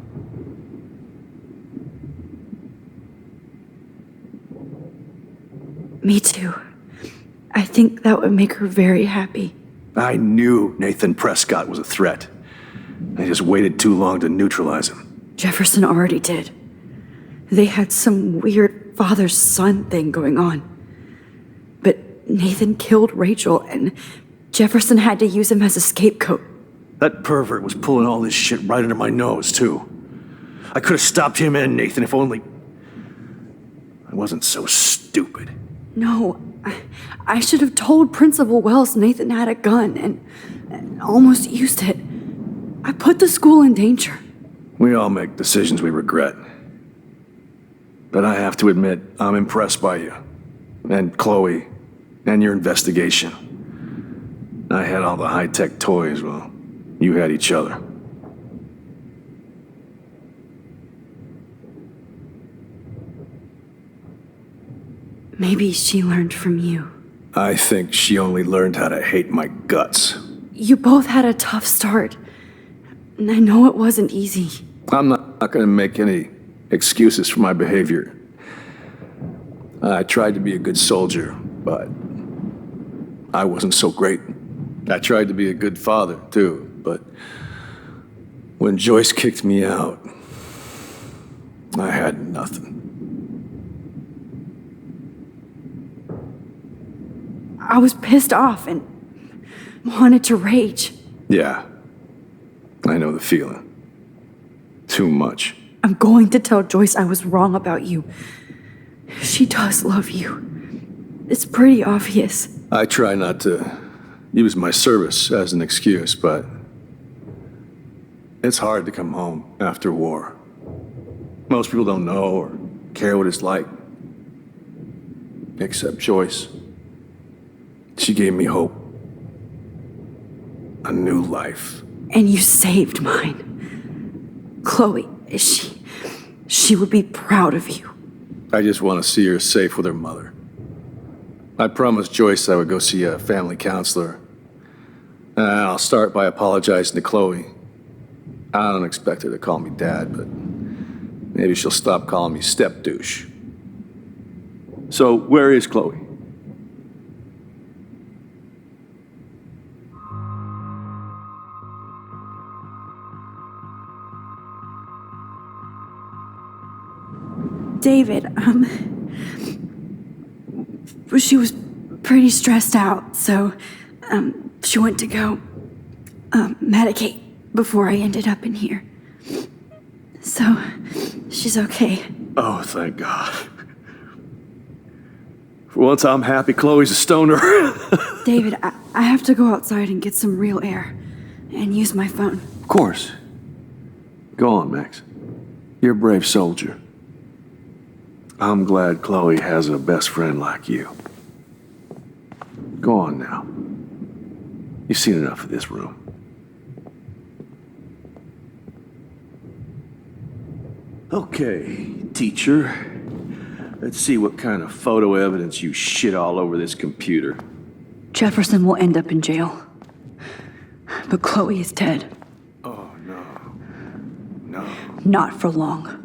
Me too. I think that would make her very happy. I knew Nathan Prescott was a threat. I just waited too long to neutralize him. Jefferson already did. They had some weird father-son thing going on. But Nathan killed Rachel, and Jefferson had to use him as a scapegoat. That pervert was pulling all this shit right under my nose, too. I could have stopped him and Nathan if only I wasn't so stupid. No, I should have told Principal Wells Nathan had a gun and almost used it. I put the school in danger. We all make decisions we regret. But I have to admit, I'm impressed by you. And Chloe. And your investigation. I had all the high-tech toys, well, you had each other. Maybe she learned from you. I think she only learned how to hate my guts. You both had a tough start. And I know it wasn't easy. I'm not going to make any excuses for my behavior. I tried to be a good soldier, but I wasn't so great. I tried to be a good father, too, but when Joyce kicked me out, I had nothing. I was pissed off and wanted to rage. Yeah, I know the feeling. Too much. I'm going to tell Joyce I was wrong about you. She does love you. It's pretty obvious. I try not to use my service as an excuse, but it's hard to come home after war. Most people don't know or care what it's like. Except Joyce. She gave me hope. A new life. And you saved mine. Chloe, she would be proud of you. I just want to see her safe with her mother. I promised Joyce I would go see a family counselor. And I'll start by apologizing to Chloe. I don't expect her to call me Dad, but maybe she'll stop calling me step douche. So, where is Chloe? David, she was pretty stressed out, so, she went to go, medicate before I ended up in here. So, she's okay. Oh, thank God. For once, I'm happy Chloe's a stoner. David, I have to go outside and get some real air and use my phone. Of course. Go on, Max. You're a brave soldier. I'm glad Chloe has a best friend like you. Go on now. You've seen enough of this room. Okay, teacher. Let's see what kind of photo evidence you shit all over this computer. Jefferson will end up in jail. But Chloe is dead. Oh, no. No. Not for long.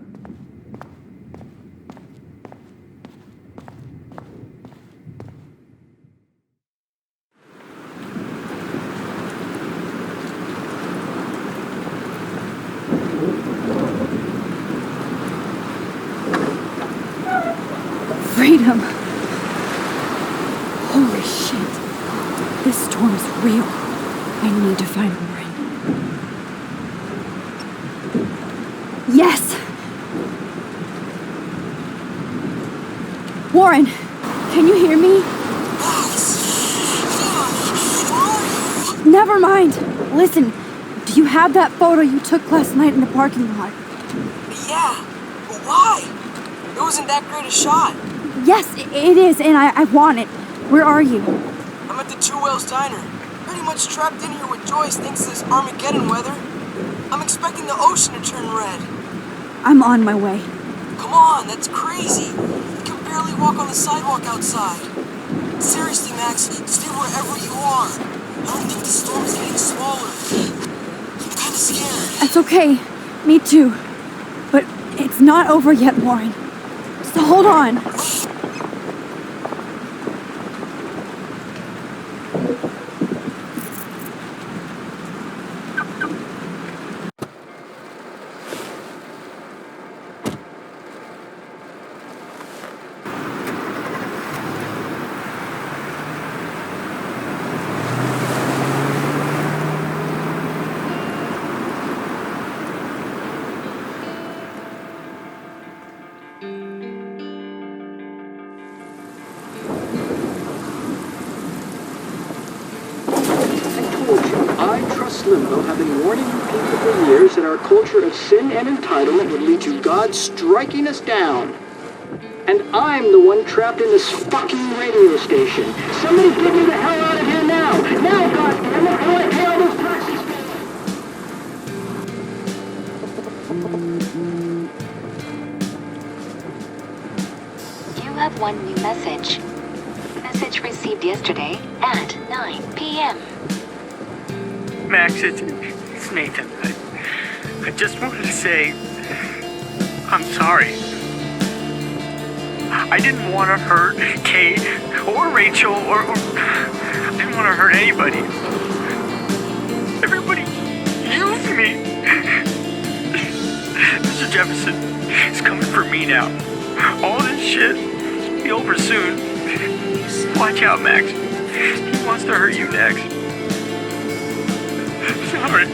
Freedom. Holy shit. This storm's real. I need to find Warren. Yes! Warren, can you hear me? Never mind. Listen, do you have that photo you took last night in the parking lot? Yeah, but why? It wasn't that great a shot. Yes, it is, and I want it. Where are you? I'm at the Two Whales Diner. Pretty much trapped in here with Joyce thanks to this Armageddon weather. I'm expecting the ocean to turn red. I'm on my way. Come on, that's crazy. You can barely walk on the sidewalk outside. Seriously, Max, stay wherever you are. I don't think the storm is getting smaller. I'm kinda scared. It's okay. Me too. But it's not over yet, Warren. So hold on. Limbo have been warning you people for years that our culture of sin and entitlement would lead to God striking us down. And I'm the one trapped in this fucking radio station. Somebody get me the hell out of here now! Now, goddammit, I want to pay all those taxes! You have one new message. Message received yesterday at 9 p.m. Max, it's Nathan. I just wanted to say, I'm sorry. I didn't want to hurt Kate or Rachel or I didn't want to hurt anybody. Everybody used me. Mr. Jefferson is coming for me now. All this shit will be over soon. Watch out, Max. He wants to hurt you next. Sorry.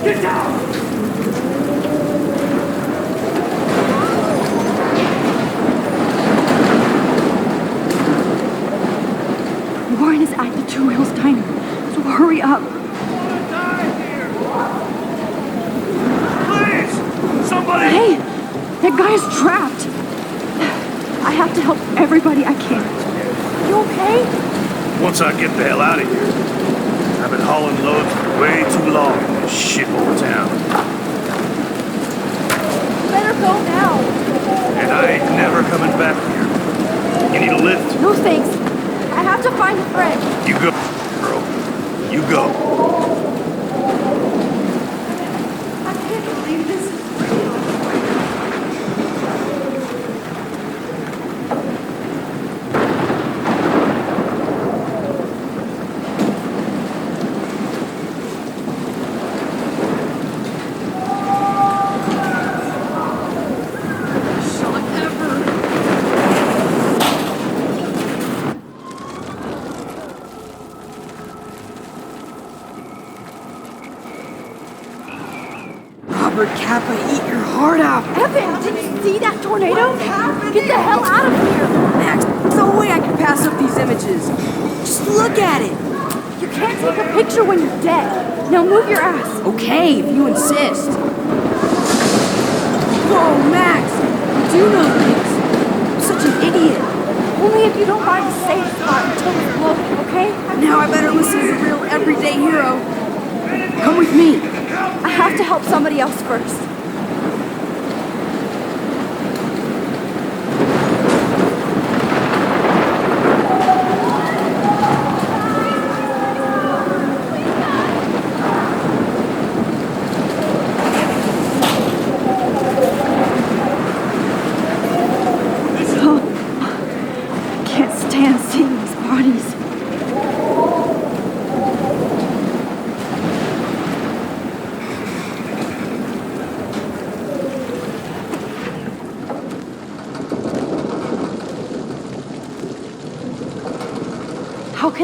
Get down! Warren is at the Two Wheels Diner, so hurry up. Please! Somebody! Hey! That guy is trapped! I have to help everybody I can. You okay? Once I get the hell out of here. I've been hauling loads for way too long in this shithole town. You better go now. And I ain't never coming back here. You need a lift? No thanks. I have to find a friend. You go, girl. You go. I can't believe this is real. Kappa, eat your heart out! Evan, did you see that tornado? Get the hell out of here! Max, there's no way I can pass up these images. Just look at it! You can't take a picture when you're dead. Now move your ass. Okay, if you insist. Whoa, Max! You do know things. I'm such an idiot. Only if you don't find a safe spot until it's loaded, okay? Now I better listen to the real everyday hero. Come with me. I have to help somebody else first.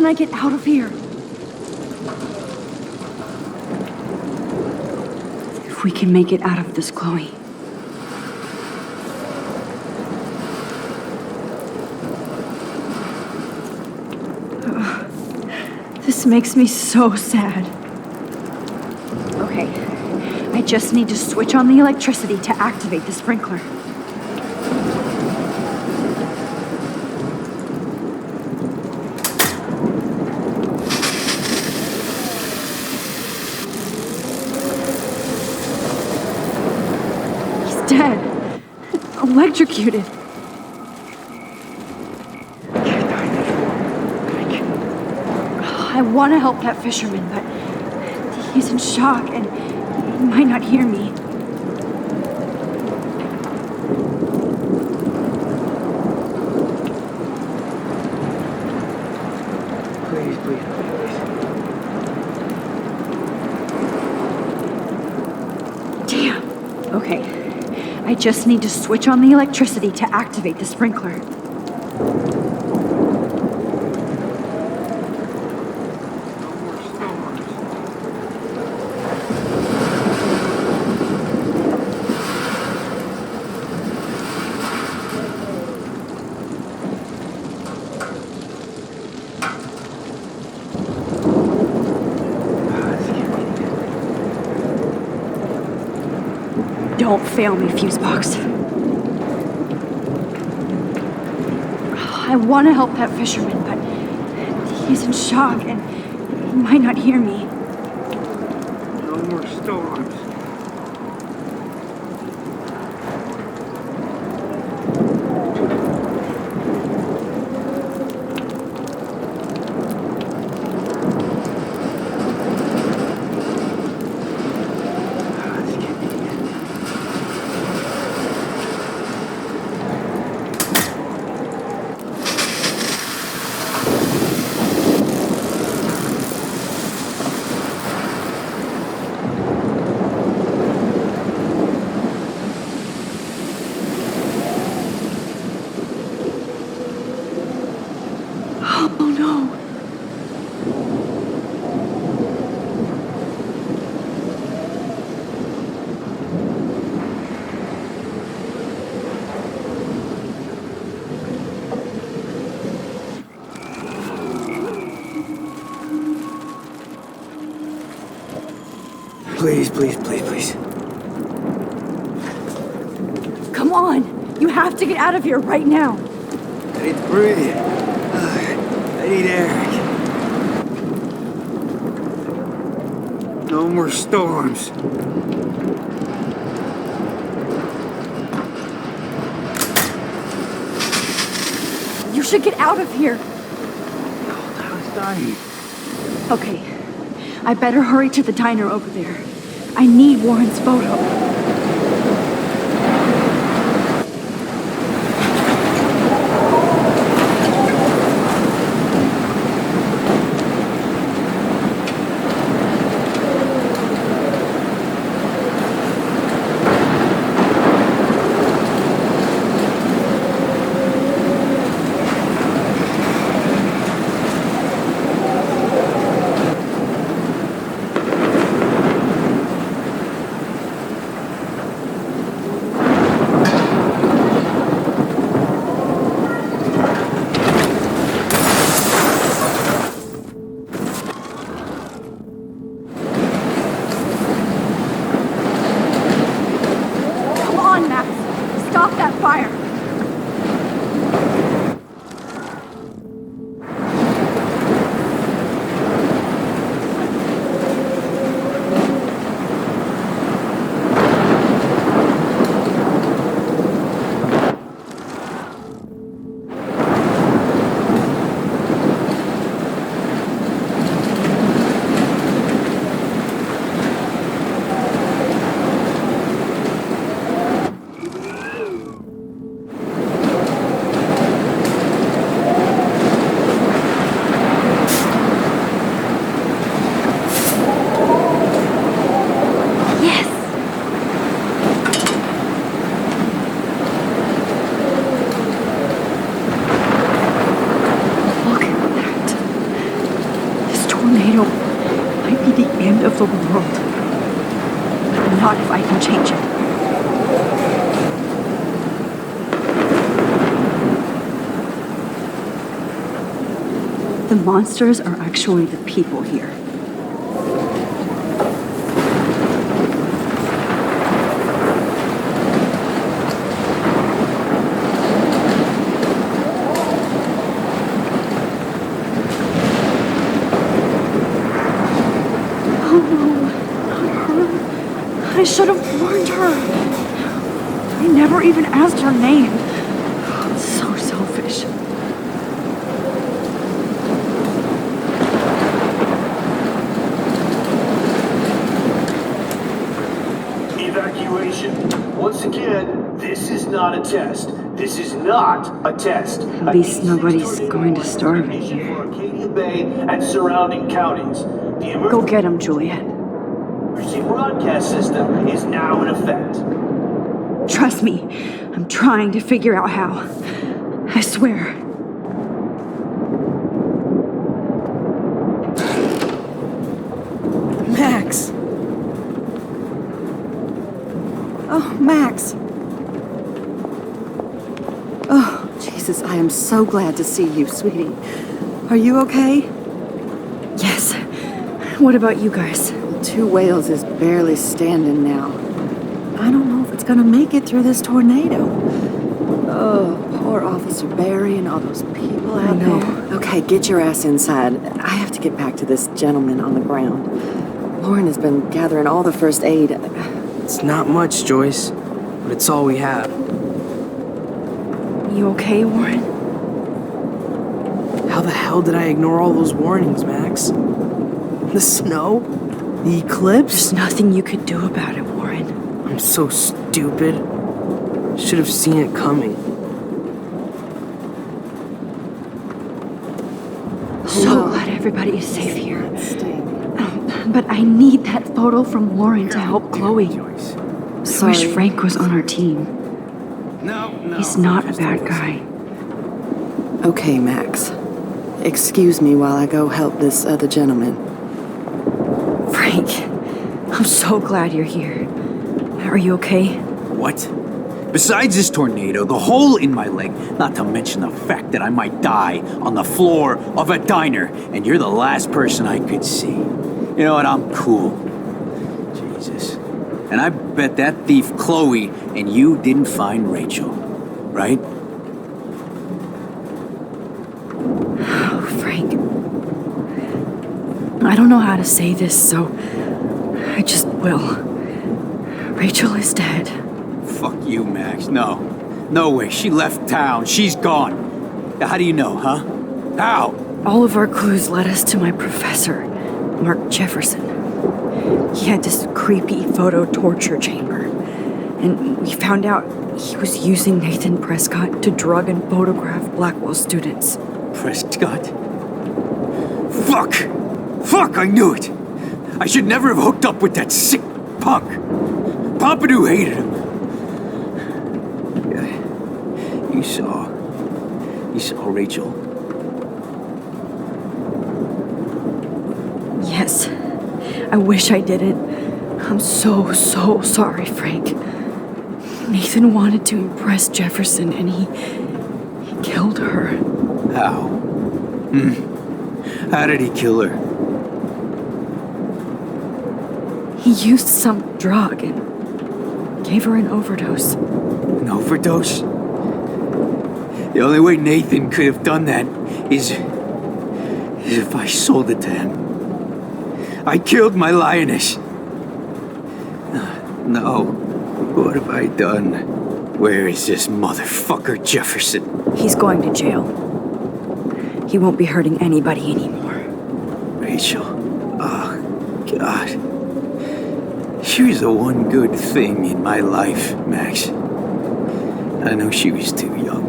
can I get out of here? If we can make it out of this, Chloe. This makes me so sad. Okay, I just need to switch on the electricity to activate the sprinkler. He's dead. Electrocuted. I want to help that fisherman, but he's in shock and he might not hear me. Please, please, please. Damn. Okay. I just need to switch on the electricity to activate the sprinkler. Don't fail me, Fusebox. I want to help that fisherman, but he's in shock and he might not hear me. No more storms. Oh no. Please, please, please, please. Come on. You have to get out of here right now. I need to breathe. I need air. No more storms. You should get out of here. I was dying. Okay. I better hurry to the diner over there. I need Warren's photo. tornado might be the end of the world. But not if I can change it. The monsters are actually the people here. I should have warned her. I never even asked her name. So selfish. Evacuation. Once again, this is not a test. This is not a test. At least nobody's going to starve in here. For Arcadia Bay and surrounding counties. The Go get him, Juliet. emergency broadcast system is now in effect. Trust me, I'm trying to figure out how. I swear. Max! Oh, Max! Oh, Jesus, I am so glad to see you, sweetie. Are you okay? Yes. What about you guys? Two Whales is barely standing now. I don't know if it's gonna make it through this tornado. Oh, poor Officer Barry and all those people out there. Okay, get your ass inside. I have to get back to this gentleman on the ground. Lauren has been gathering all the first aid. It's not much, Joyce, but it's all we have. You okay, Warren? How the hell did I ignore all those warnings, Max? The snow? The eclipse? There's nothing you could do about it, Warren. I'm so stupid. Should have seen it coming. So glad everybody is safe here. But I need that photo from Lauren to help Chloe. I wish Frank was on our team. He's not a bad guy. Okay, Max. Excuse me while I go help this other gentleman. Frank, I'm so glad you're here. Are you okay? What? Besides this tornado, the hole in my leg, not to mention the fact that I might die on the floor of a diner, and you're the last person I could see. You know what? I'm cool. Jesus. And I bet that thief Chloe and you didn't find Rachel, right? Oh, Frank. I don't know how to say this, so I just will. Rachel is dead. Fuck you, Max. No. No way. She left town. She's gone. How do you know, huh? How? All of our clues led us to my professor, Mark Jefferson. He had this creepy photo torture chamber. And we found out he was using Nathan Prescott to drug and photograph Blackwell students. Prescott? Fuck! Fuck, I knew it! I should never have hooked up with that sick punk. Pompidou hated him. You saw Rachel? Yes. I wish I didn't. I'm so sorry, Frank. Nathan wanted to impress Jefferson and he killed her. How? How did he kill her? He used some drug and gave her an overdose. An overdose? The only way Nathan could have done that is if I sold it to him. I killed my lioness. No. What have I done? Where is this motherfucker Jefferson? He's going to jail. He won't be hurting anybody anymore. Rachel. Oh, God. She was the one good thing in my life, Max. I know she was too young.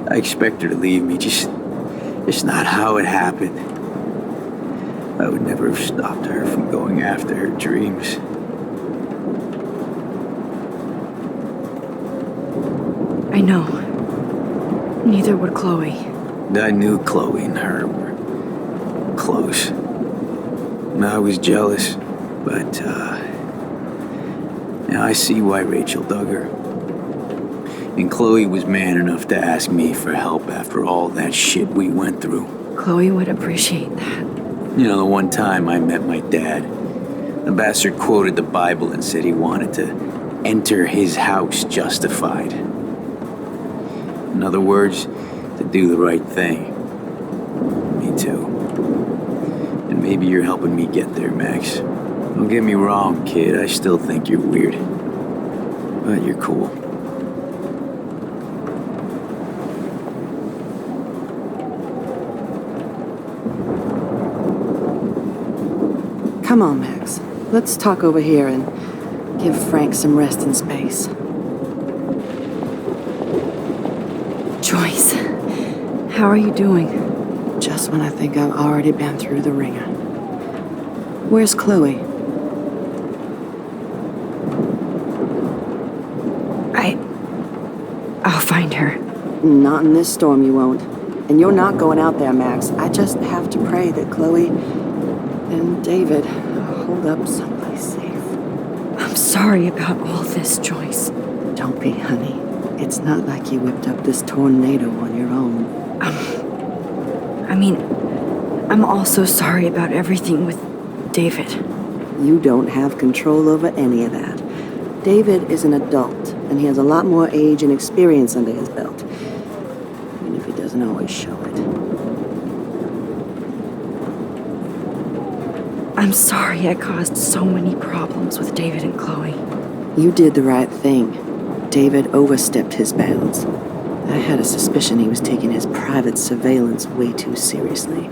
I expect her to leave me, just not how it happened. I would never have stopped her from going after her dreams. I know. Neither would Chloe. I knew Chloe and her were close. I was jealous, but now I see why Rachel dug her. And Chloe was man enough to ask me for help after all that shit we went through. Chloe would appreciate that. You know, the one time I met my dad, the bastard quoted the Bible and said he wanted to enter his house justified. In other words, to do the right thing. Me too. And maybe you're helping me get there, Max. Don't get me wrong, kid, I still think you're weird. But you're cool. Come on, Max. Let's talk over here and give Frank some rest and space. Joyce, how are you doing? Just when I think I've already been through the ringer. Where's Chloe? I'll find her. Not in this storm, you won't. And you're not going out there, Max. I just have to pray that Chloe and David hold up someplace safe. I'm sorry about all this, Joyce. Don't be, honey. It's not like you whipped up this tornado on your own. I'm also sorry about everything with David. You don't have control over any of that. David is an adult, and he has a lot more age and experience under his belt. Even if he doesn't always show it. I'm sorry I caused so many problems with David and Chloe. You did the right thing. David overstepped his bounds. I had a suspicion he was taking his private surveillance way too seriously.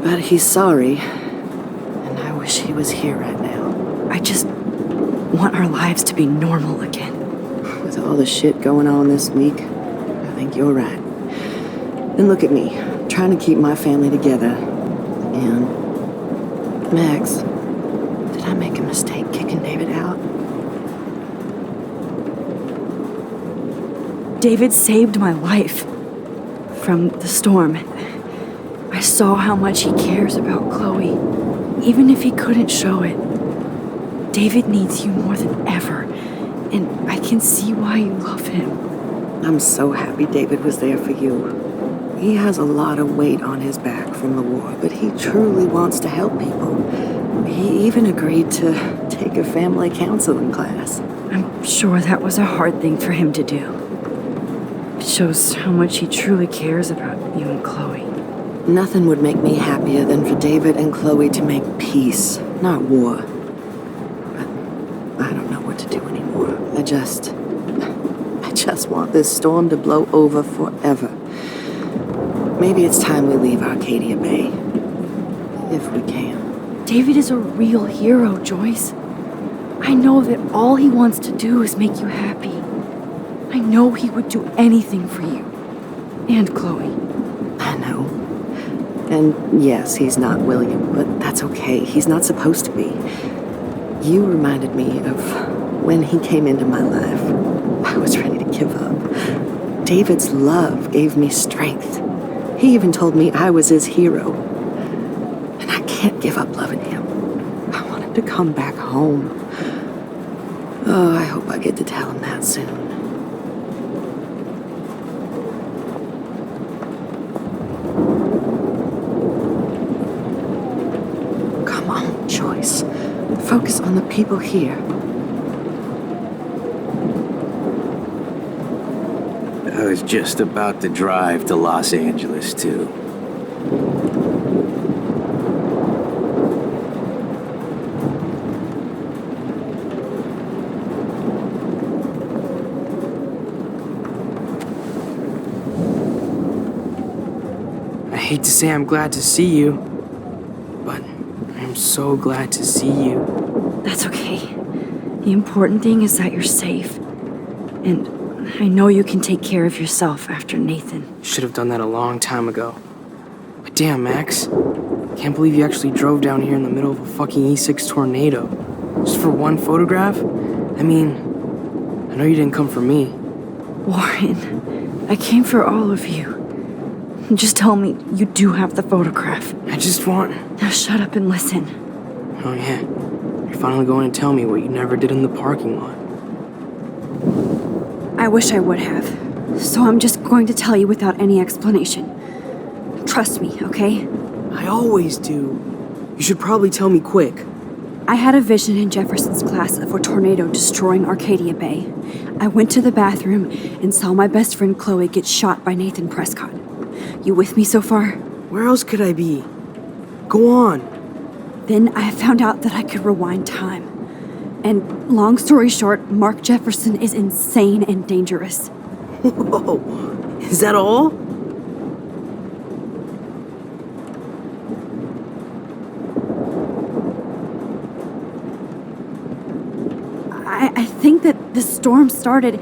But he's sorry, and I wish he was here right now. I just want our lives to be normal again. With all the shit going on this week, I think you're right. And look at me, trying to keep my family together. And Max, did I make a mistake kicking David out? David saved my life from the storm. I saw how much he cares about Chloe, even if he couldn't show it. David needs you more than ever, and I can see why you love him. I'm so happy David was there for you. He has a lot of weight on his back from the war, but he truly wants to help people. He even agreed to take a family counseling class. I'm sure that was a hard thing for him to do. It shows how much he truly cares about you and Chloe. Nothing would make me happier than for David and Chloe to make peace, not war. But I don't know what to do anymore. I just want this storm to blow over forever. Maybe it's time we leave Arcadia Bay. If we can. David is a real hero, Joyce. I know that all he wants to do is make you happy. I know he would do anything for you. And Chloe. I know. And yes, he's not William, but that's okay. He's not supposed to be. You reminded me of when he came into my life. I was ready to give up. David's love gave me strength. He even told me I was his hero. And I can't give up loving him. I want him to come back home. Oh, I hope I get to tell him that soon. Come on, Joyce. Focus on the people here. I was just about to drive to Los Angeles, too. I hate to say I'm glad to see you, but I'm so glad to see you. That's okay. The important thing is that you're safe. And I know you can take care of yourself after Nathan. Should have done that a long time ago. But damn, Max. Can't believe you actually drove down here in the middle of a fucking E6 tornado. Just for one photograph? I mean, I know you didn't come for me. Warren, I came for all of you. Just tell me you do have the photograph. I just want... Now shut up and listen. Oh yeah, you're finally going to tell me what you never did in the parking lot. I wish I would have. So I'm just going to tell you without any explanation. Trust me, okay? I always do. You should probably tell me quick. I had a vision in Jefferson's class of a tornado destroying Arcadia Bay. I went to the bathroom and saw my best friend Chloe get shot by Nathan Prescott. You with me so far? Where else could I be? Go on. Then I found out that I could rewind time. And long story short, Mark Jefferson is insane and dangerous. Whoa, is that all? I think that the storm started,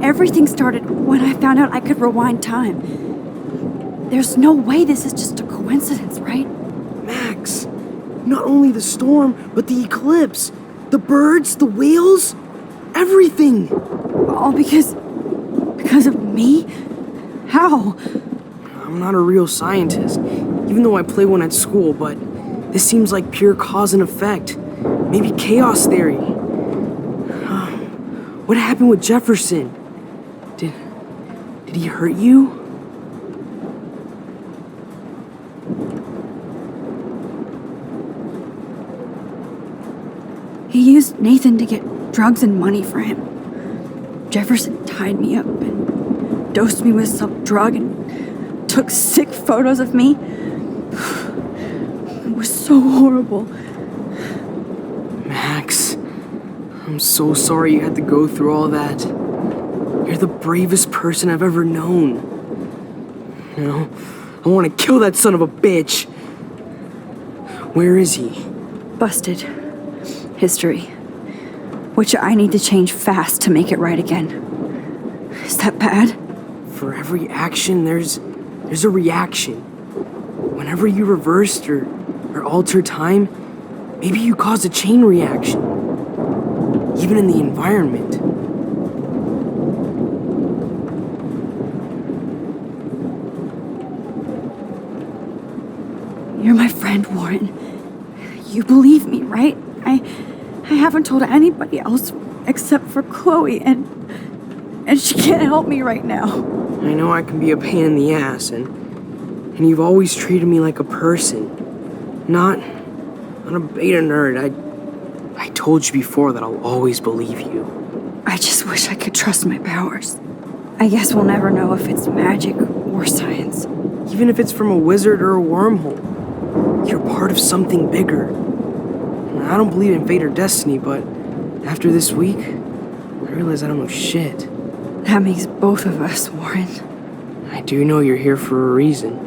everything started when I found out I could rewind time. There's no way this is just a coincidence, right? Max, not only the storm, but the eclipse, the birds, the whales, everything. All because of me? How? I'm not a real scientist, even though I play one at school, but this seems like pure cause and effect. Maybe chaos theory. What happened with Jefferson? Did he hurt you? He used Nathan to get drugs and money for him. Jefferson tied me up and dosed me with some drug and took sick photos of me. It was so horrible. Max, I'm so sorry you had to go through all that. You're the bravest person I've ever known. You know, I want to kill that son of a bitch. Where is he? Busted. History. Which I need to change fast to make it right again. Is that bad? For every action, there's a reaction. Whenever you reversed or altered time, maybe you caused a chain reaction. Even in the environment. You're my friend, Warren. You believe me, right? I haven't told anybody else except for Chloe, and she can't help me right now. I know I can be a pain in the ass, and you've always treated me like a person, not a beta nerd. I told you before that I'll always believe you. I just wish I could trust my powers. I guess we'll never know if it's magic or science. Even if it's from a wizard or a wormhole, you're part of something bigger. I don't believe in fate or destiny, but after this week, I realize I don't know shit. That makes both of us, Warren. I do know you're here for a reason.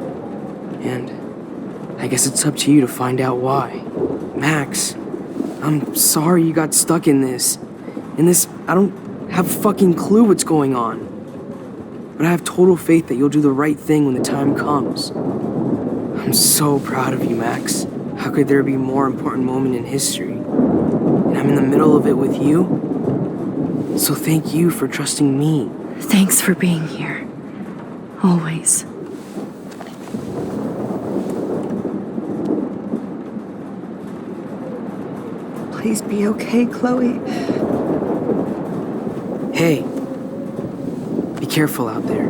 And I guess it's up to you to find out why. Max, I'm sorry you got stuck in this. I don't have a fucking clue what's going on. But I have total faith that you'll do the right thing when the time comes. I'm so proud of you, Max. How could there be a more important moment in history? And I'm in the middle of it with you. So thank you for trusting me. Thanks for being here. Always. Please be okay, Chloe. Hey, be careful out there.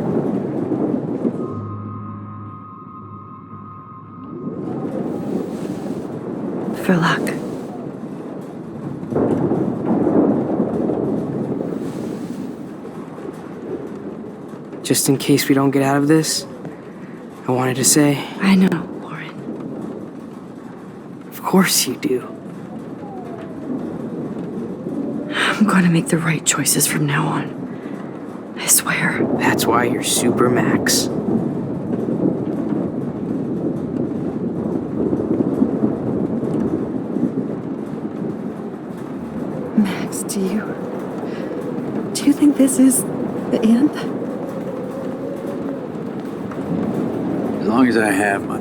For luck. Just in case we don't get out of this, I wanted to say... I know, Warren. Of course you do. I'm going to make the right choices from now on. I swear. That's why you're Super Max. Max, do you think this is the end? As long as I have my...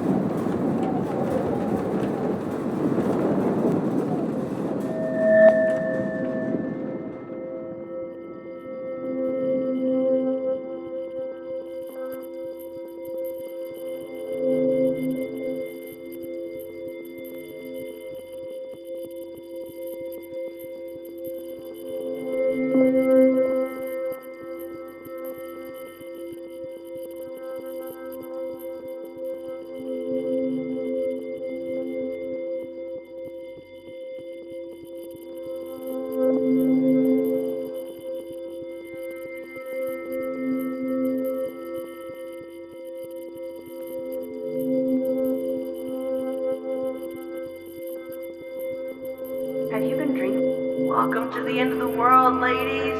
entry. Welcome to the end of the world, ladies.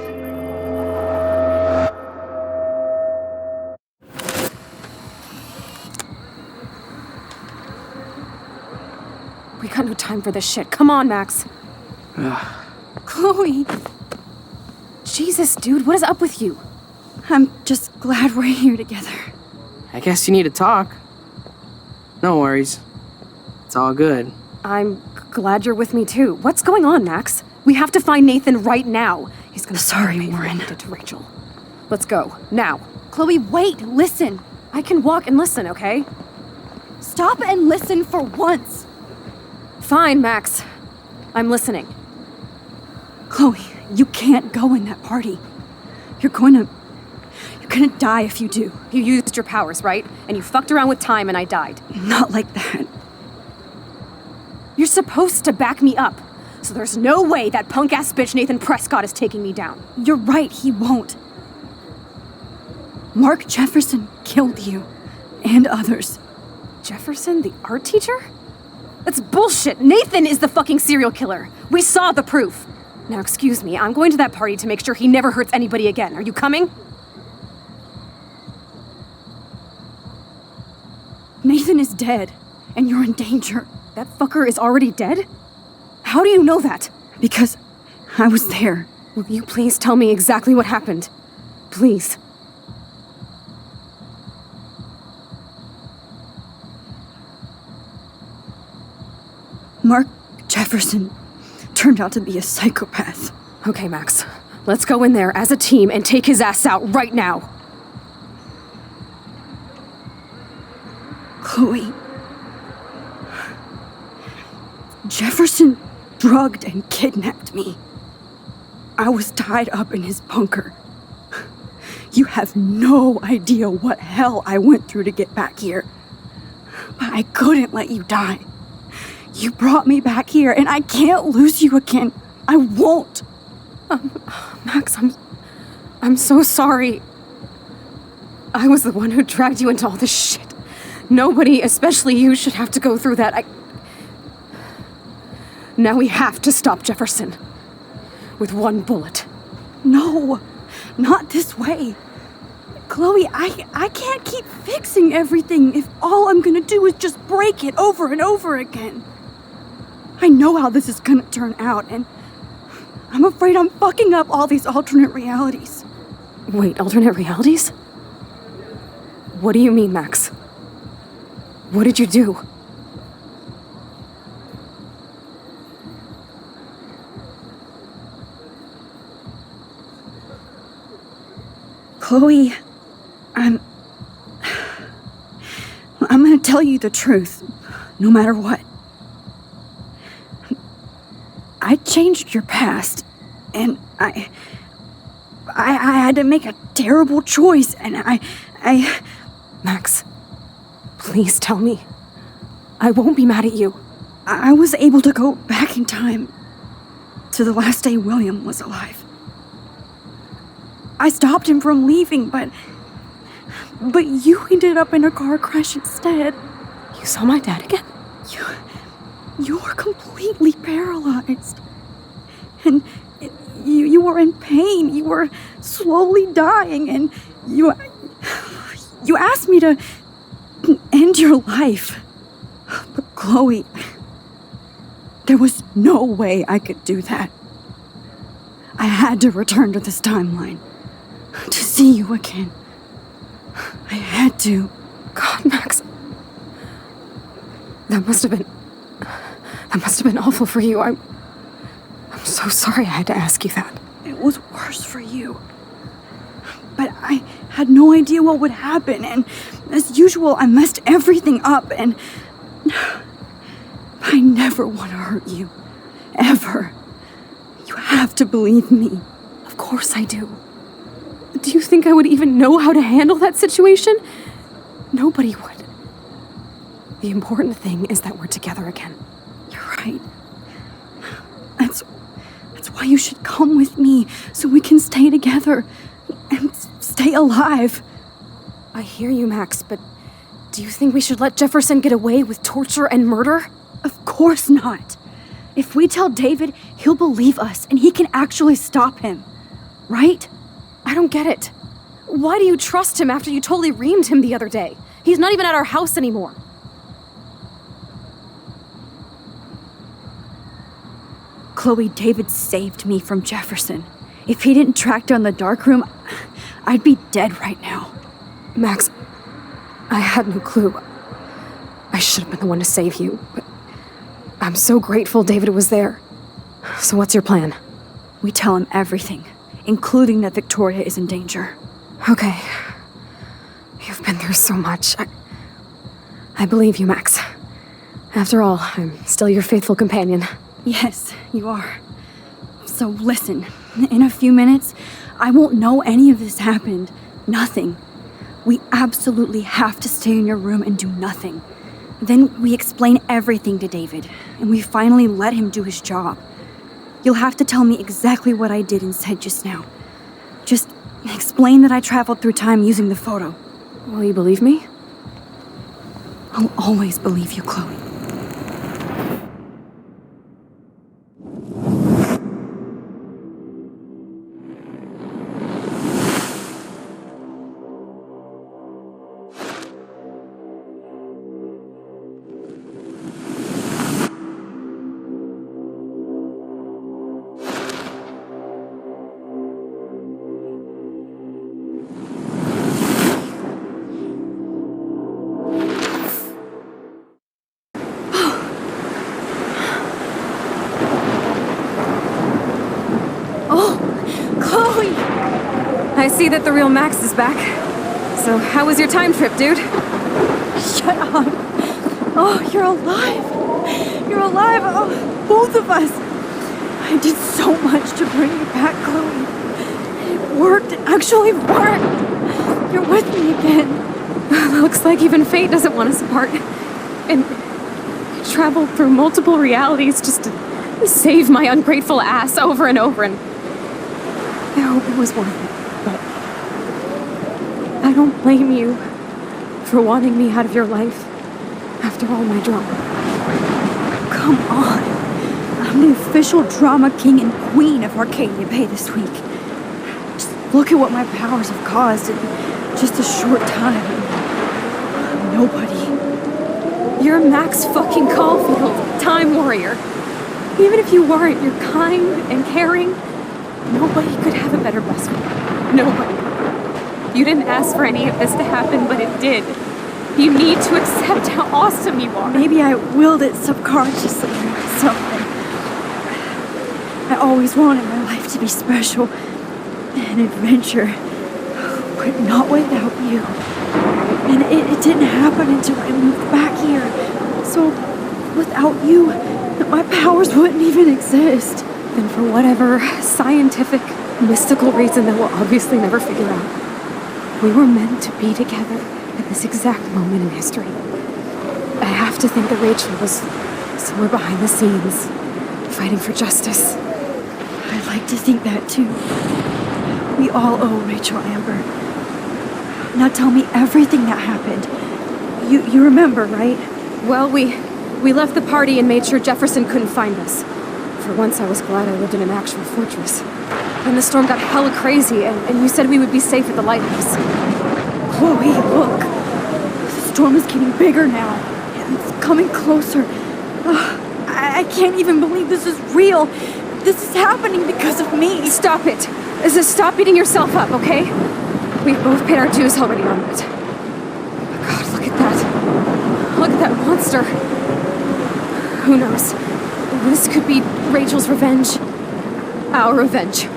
We got no time for this shit. Come on, Max. Chloe! Jesus, dude, what is up with you? I'm just glad we're here together. I guess you need to talk. No worries. It's all good. I'm glad you're with me too. What's going on, Max? We have to find Nathan right now. He's gonna Sorry, Warren. did to Rachel. Let's go, now. Chloe, wait, listen. I can walk and listen, okay? Stop and listen for once. Fine, Max. I'm listening. Chloe, you can't go in that party. You're gonna die if you do. You used your powers, right? And you fucked around with time and I died. Not like that. You're supposed to back me up. So there's no way that punk-ass bitch Nathan Prescott is taking me down. You're right, he won't. Mark Jefferson killed you. And others. Jefferson, the art teacher? That's bullshit. Nathan is the fucking serial killer. We saw the proof. Now, excuse me, I'm going to that party to make sure he never hurts anybody again. Are you coming? Nathan is dead, and you're in danger. That fucker is already dead? How do you know that? Because I was there. Will you please tell me exactly what happened? Please. Mark Jefferson turned out to be a psychopath. Okay, Max. Let's go in there as a team and take his ass out right now. Chloe. Jefferson drugged and kidnapped me. I was tied up in his bunker. You have no idea what hell I went through to get back here. But I couldn't let you die. You brought me back here, and I can't lose you again. I won't. Max, I'm so sorry. I was the one who dragged you into all this shit. Nobody, especially you, should have to go through that. Now we have to stop Jefferson. With one bullet. No, not this way. Chloe, I can't keep fixing everything if all I'm gonna do is just break it over and over again. I know how this is gonna turn out, and I'm afraid I'm fucking up all these alternate realities. Wait, alternate realities? What do you mean, Max? What did you do? Chloe, I'm gonna tell you the truth, no matter what. I changed your past, and I had to make a terrible choice, and I... Max, please tell me. I won't be mad at you. I was able to go back in time to the last day William was alive. I stopped him from leaving, but you ended up in a car crash instead. You saw my dad again? You were completely paralyzed. And you were in pain. You were slowly dying, and you asked me to end your life. But Chloe, there was no way I could do that. I had to return to this timeline. To see you again. I had to. God, Max. That must have been awful for you. I'm so sorry I had to ask you that. It was worse for you. But I had no idea what would happen, and as usual, I messed everything up, and I never want to hurt you. Ever. You have to believe me. Of course I do. Do you think I would even know how to handle that situation? Nobody would. The important thing is that we're together again. You're right. That's why you should come with me, so we can stay together and stay alive. I hear you, Max, but do you think we should let Jefferson get away with torture and murder? Of course not. If we tell David, he'll believe us and he can actually stop him. Right? I don't get it. Why do you trust him after you totally reamed him the other day? He's not even at our house anymore. Chloe, David saved me from Jefferson. If he didn't track down the darkroom, I'd be dead right now. Max, I had no clue. I should have been the one to save you, but I'm so grateful David was there. So what's your plan? We tell him everything, including that Victoria is in danger. Okay. You've been through so much. I believe you, Max. After all, I'm still your faithful companion. Yes, you are. So listen, in a few minutes, I won't know any of this happened. Nothing. We absolutely have to stay in your room and do nothing. Then we explain everything to David, and we finally let him do his job. You'll have to tell me exactly what I did and said just now. Just explain that I traveled through time using the photo. Will you believe me? I'll always believe you, Chloe. I see that the real Max is back. So how was your time trip, dude? Shut up. Oh, you're alive. You're alive. Oh, both of us. I did so much to bring you back, Chloe. It worked. It actually worked. You're with me again. Looks like even fate doesn't want us apart. And I traveled through multiple realities just to save my ungrateful ass over and over, and I hope it was worth it. But I don't blame you for wanting me out of your life after all my drama. Come on. I'm the official drama king and queen of Arcadia Bay this week. Just look at what my powers have caused in just a short time. Nobody. You're Max fucking Caulfield, Time Warrior. Even if you weren't, you're kind and caring. Nobody could have a better best friend. Nobody. You didn't ask for any of this to happen, but it did. You need to accept how awesome you are. Maybe I willed it subconsciously or something. I always wanted my life to be special. An adventure. But not without you. And it didn't happen until I moved back here. So, without you, my powers wouldn't even exist. And for whatever scientific, mystical reason that we'll obviously never figure out, we were meant to be together at this exact moment in history. I have to think that Rachel was somewhere behind the scenes, fighting for justice. I'd like to think that too. We all owe Rachel Amber. Now tell me everything that happened. You remember, right? Well, we left the party and made sure Jefferson couldn't find us. For once, I was glad I lived in an actual fortress. Then the storm got hella crazy, and you said we would be safe at the lighthouse. Chloe, look. The storm is getting bigger now. It's coming closer. I can't even believe this is real. This is happening because of me. Stop it. Stop beating yourself up, okay? We've both paid our dues already on it. God, look at that. Look at that monster. Who knows? This could be Rachel's revenge. Our revenge.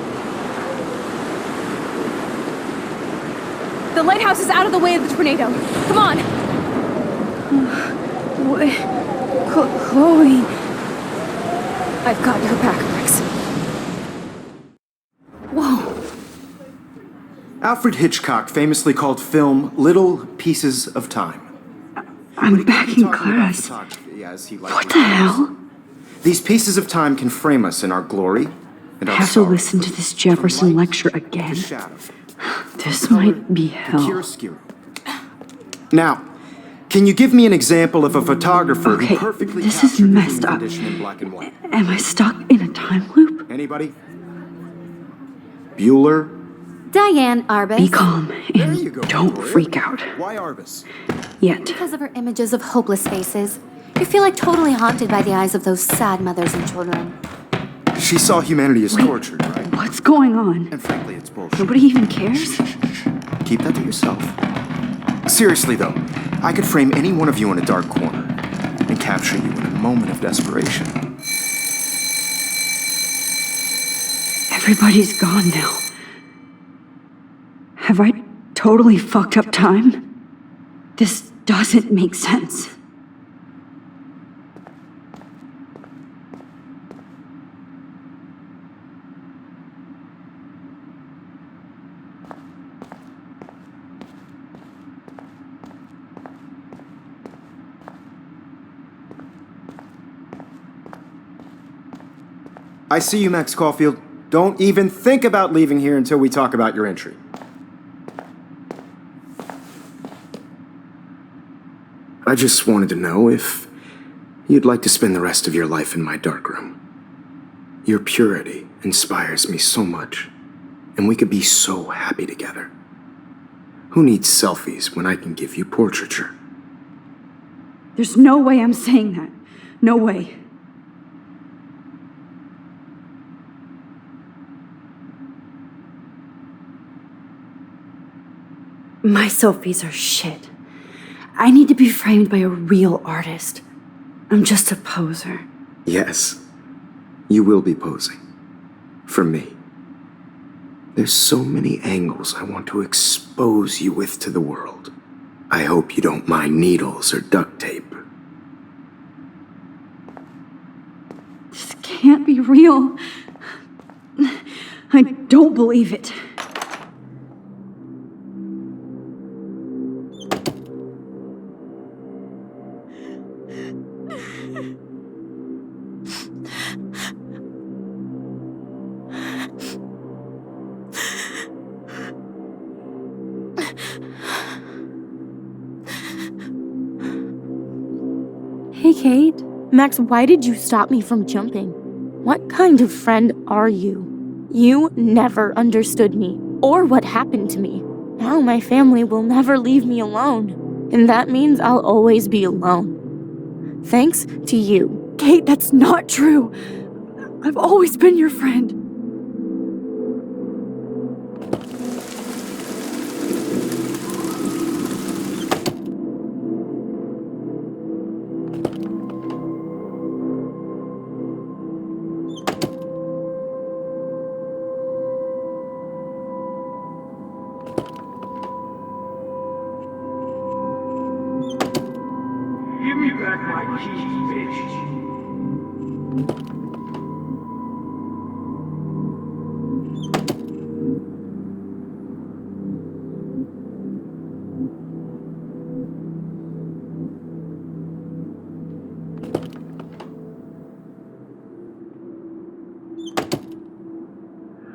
The lighthouse is out of the way of the tornado. Come on! Chloe. I've got your back, Max. Whoa. Alfred Hitchcock famously called film little pieces of time. I'm back in class. What the hell? These pieces of time can frame us in our glory and our I have to listen to this Jefferson lecture again. This might be hell. Now, Can you give me an example of a photographer who Okay, perfectly this is captured the messed human up. condition in black and white? Am I stuck in a time loop? Anybody? Bueller? Diane Arbus. Be calm and don't freak out. Why Arbus? Yet. Because of her images of hopeless faces. You feel like totally haunted by the eyes of those sad mothers and children. She saw humanity as tortured, right? What's going on? And frankly, it's bullshit. Nobody even cares? Keep that to yourself. Seriously, though, I could frame any one of you in a dark corner and capture you in a moment of desperation. Everybody's gone now. Have I totally fucked up time? This doesn't make sense. I see you, Max Caulfield. Don't even think about leaving here until we talk about your entry. I just wanted to know if you'd like to spend the rest of your life in my darkroom. Your purity inspires me so much, and we could be so happy together. Who needs selfies when I can give you portraiture? There's no way I'm saying that. No way. My selfies are shit. I need to be framed by a real artist. I'm just a poser. Yes, you will be posing. For me. There's so many angles I want to expose you with to the world. I hope you don't mind needles or duct tape. This can't be real. I don't believe it. Hey, Kate. Max, why did you stop me from jumping? What kind of friend are you? You never understood me, or what happened to me. Now my family will never leave me alone, and that means I'll always be alone. Thanks to you. Kate, that's not true. I've always been your friend. Give me back my keys, bitch.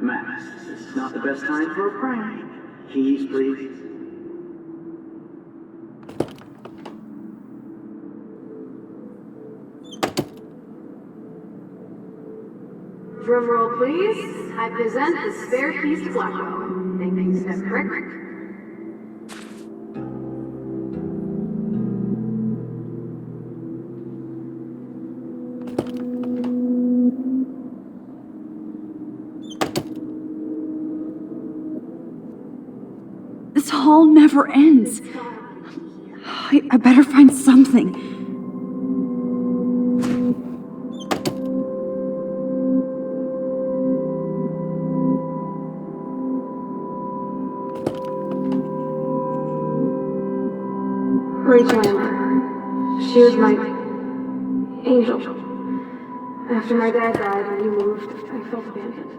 Max, this is not the best time for a prank. Keys, please. Drum roll, please. I present the spare keys to Blackwell. Thank you, Step Crick. This hall never ends. I better find something. Rachel Amber. She was my angel. After my dad died and you moved, I felt abandoned.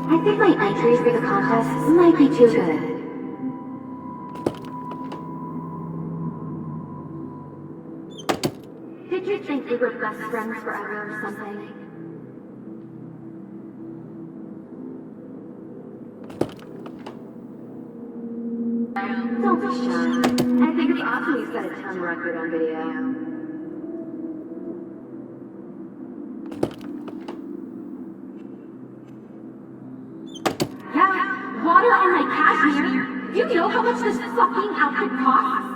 I think my entries for the contest might be too good. Did you think they were best friends forever or something. Don't be shy. I think it's awesome you set a ton record on video. Yeah, water on my cashmere. Do you know how much this fucking outfit costs?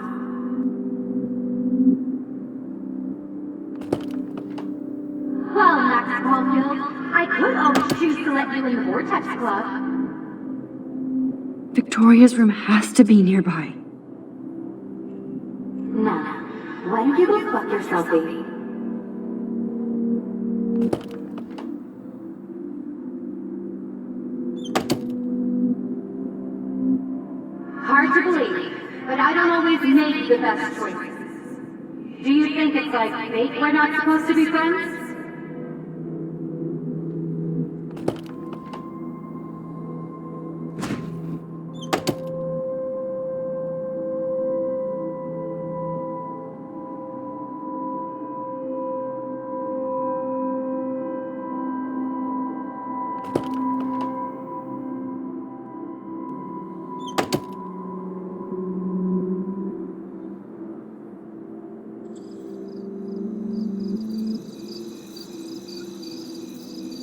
Well, Max Caulfield, I could always choose to let you in the Vortex Club. Victoria's room has to be nearby. No. Why don't you go fuck yourself, baby? Hard to believe, but I don't always make the best choices. Do you think it's like fate we're not supposed to be friends?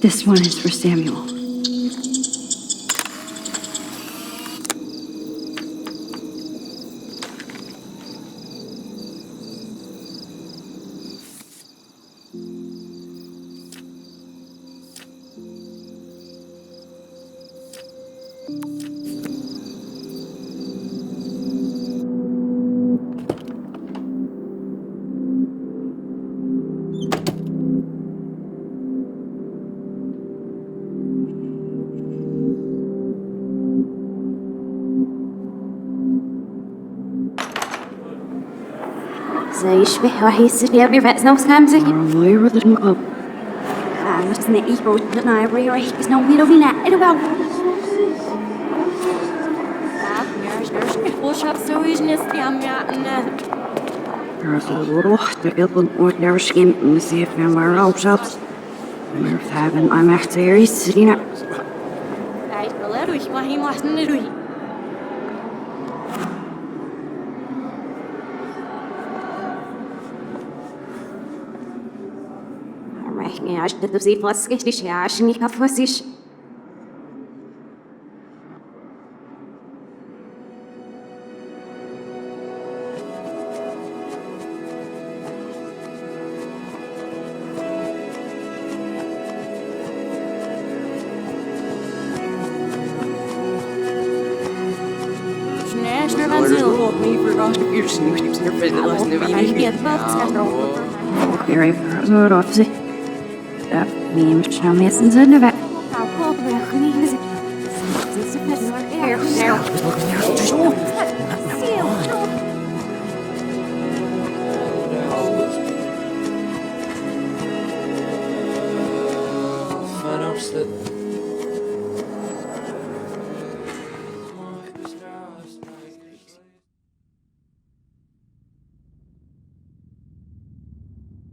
This one is for Samuel. يشبه وحيس يا بيرفع سنو سكامزي والله رضت مقاب بس نعيش بوتنا يبري رايح بس نو بيرو بينا إلو باو روح تقبل وتنرش كيم مسيف من مرة وشابس مرتابن I'm echt serious Serena يعني عشت تدوسي فاسكش ليش يا عشني كفوسيش Very good officer. That means I'm missing the vet.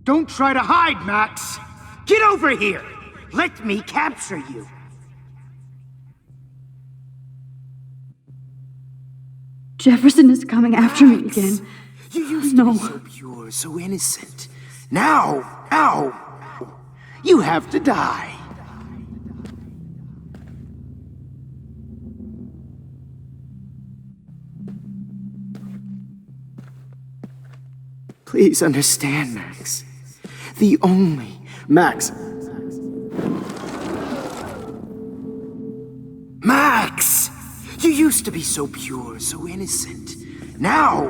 Don't try to hide, Max! Get over here! Let me capture you! Jefferson is coming after me again. You used to be so pure, so innocent. Now, you have to die. Please understand, Max. The only Max. Max! You used to be so pure, so innocent. Now,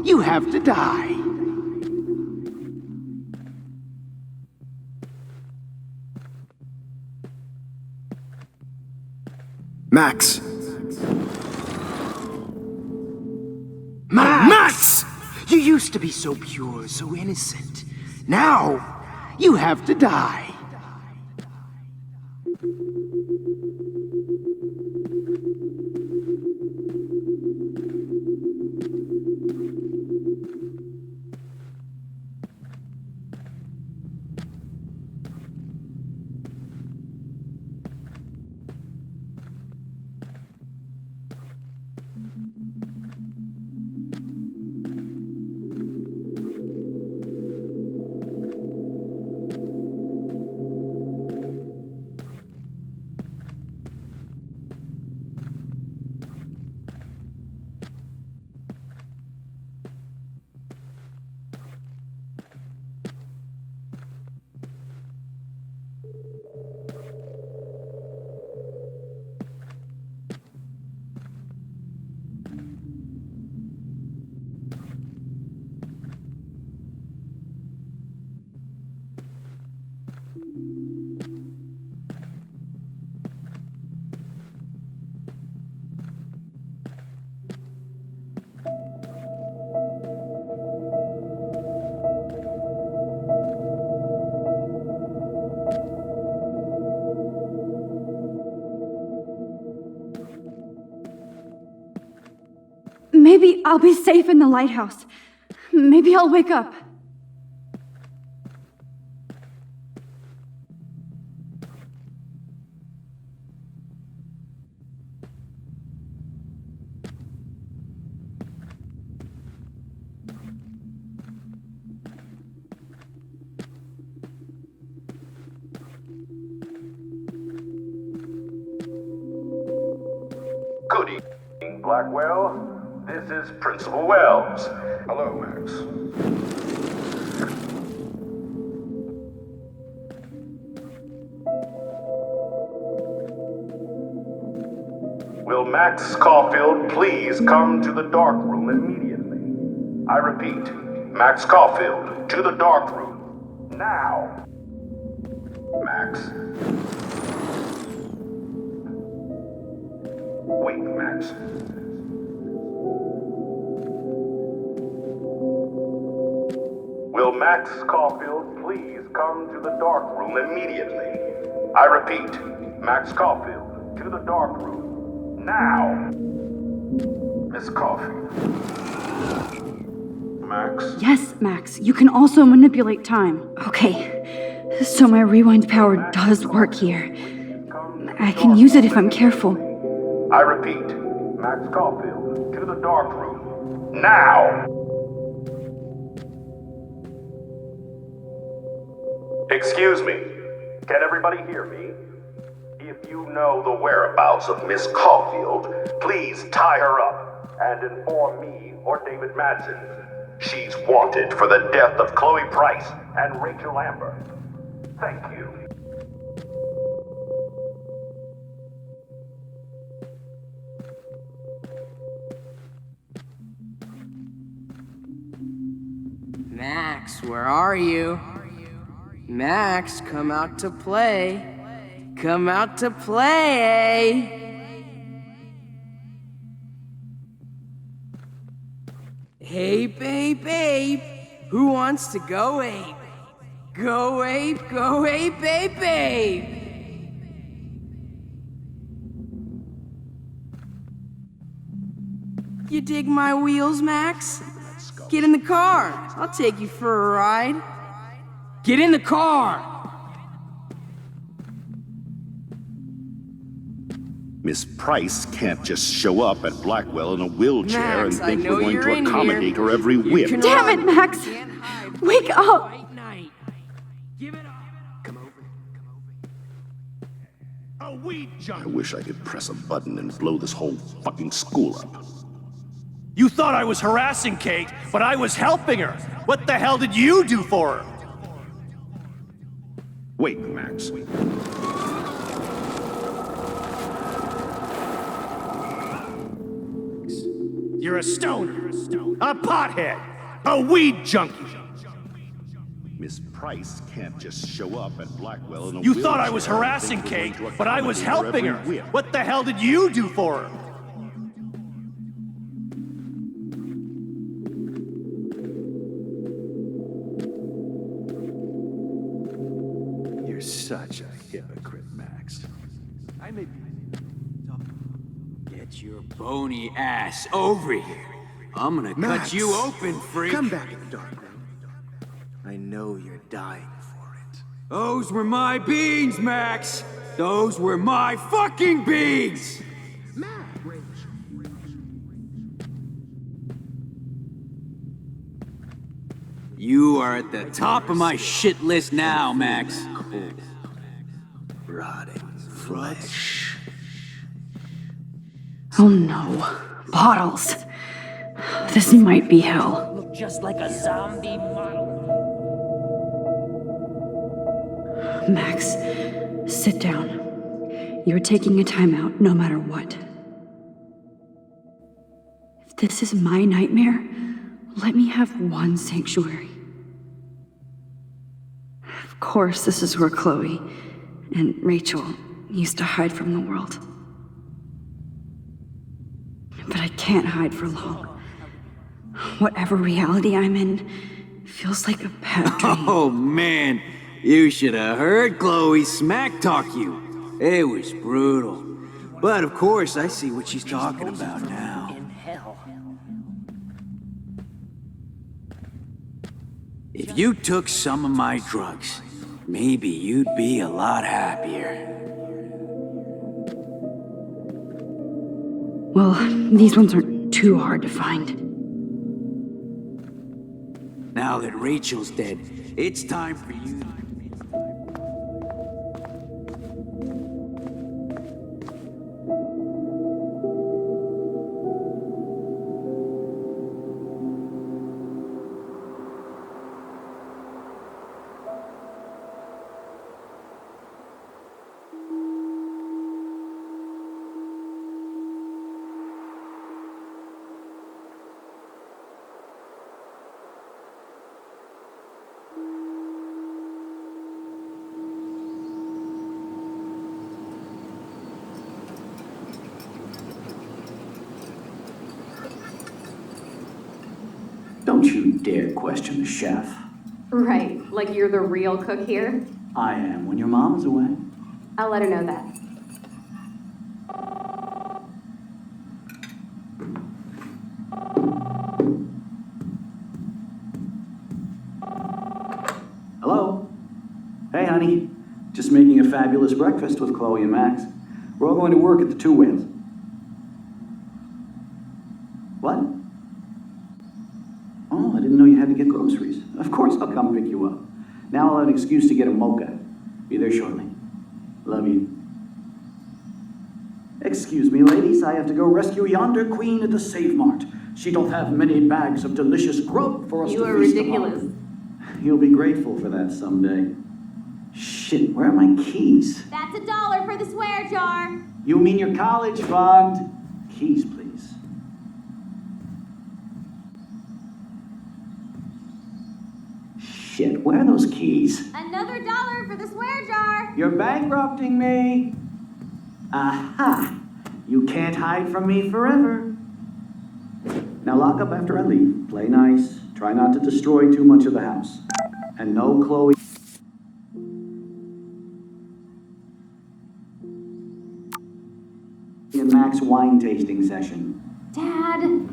you have to die. Max. Max! You used to be so pure, so innocent. Now, you have to die. Maybe I'll be safe in the lighthouse. Maybe I'll wake up. Good evening, Blackwell. This is Principal Wells. Hello, Max. Will Max Caulfield please come to the dark room immediately? I repeat, Max Caulfield, to the dark room. Now. Max. Wait, Max. Will Max Caulfield please come to the dark room immediately? I repeat, Max Caulfield, to the dark room. Now! Miss Caulfield. Max? Yes, Max. You can also manipulate time. Okay, so my rewind power does work here. I can use it if I'm careful. I repeat, Max Caulfield, to the dark room. Now! Excuse me. Can everybody hear me? If you know the whereabouts of Miss Caulfield, please tie her up and inform me or David Madsen. She's wanted for the death of Chloe Price and Rachel Amber. Thank you. Max, where are you? Max, come out to play. Come out to play. Hey, babe. Who wants to go ape? Go ape, babe. You dig my wheels, Max? Get in the car. I'll take you for a ride. Get in the car! Miss Price can't just show up at Blackwell in a wheelchair Max, and think I know we're going you're to in accommodate here. her every whim. Damn it, Max! Wake up! A weed junk. I wish I could press a button and blow this whole fucking school up. You thought I was harassing Kate, but I was helping her. What the hell did you do for her? Wait, Max. You're a stoner, a pothead, a weed junkie. Miss Price can't just show up at Blackwell in a You wheelchair. thought I was harassing and think we're Kate, going to but I was accommodate helping her. every whim. What the hell did you do for her? You're such a hypocrite, Max. I may be... Get your bony ass over here. I'm gonna Max, cut you open, freak. Come back in the dark room. I know you're dying for it. Those were my beans, Max. Those were my fucking beans. You are at the top of my shit list now, Max. Rotting flesh. Oh no. Bottles. This might be hell. Look just like a zombie model. Max, sit down. You're taking a timeout no matter what. If this is my nightmare, let me have one sanctuary. Of course, this is where Chloe and Rachel used to hide from the world. But I can't hide for long. Whatever reality I'm in feels like a bad dream. Oh man, you should have heard Chloe smack talk you. It was brutal. But of course, I see what she's talking about now. In hell. If you took some of my drugs, maybe you'd be a lot happier. Well, these ones aren't too hard to find. Now that Rachel's dead, it's time for you. Don't you dare question the chef. Right, like you're the real cook here? I am when your mom is away. I'll let her know that. Hello? Hey, honey. Just making a fabulous breakfast with Chloe and Max. We're all going to work at the Two Whales. What? Oh, I didn't know you had to get groceries. Of course I'll come pick you up. Now I'll have an excuse to get a mocha. Be there shortly. Love you. Excuse me, ladies. I have to go rescue yonder queen at the Save Mart. She doth have many bags of delicious grub for us to feast upon. You are ridiculous. You'll be grateful for that someday. Shit, where are my keys? That's $1 for the swear jar. You mean your college fund? Keys, please. Shit, where are those keys? Another $1 for the swear jar. You're bankrupting me. Aha! You can't hide from me forever. Now lock up after I leave. Play nice. Try not to destroy too much of the house. And no Chloe. And Max wine tasting session. Dad.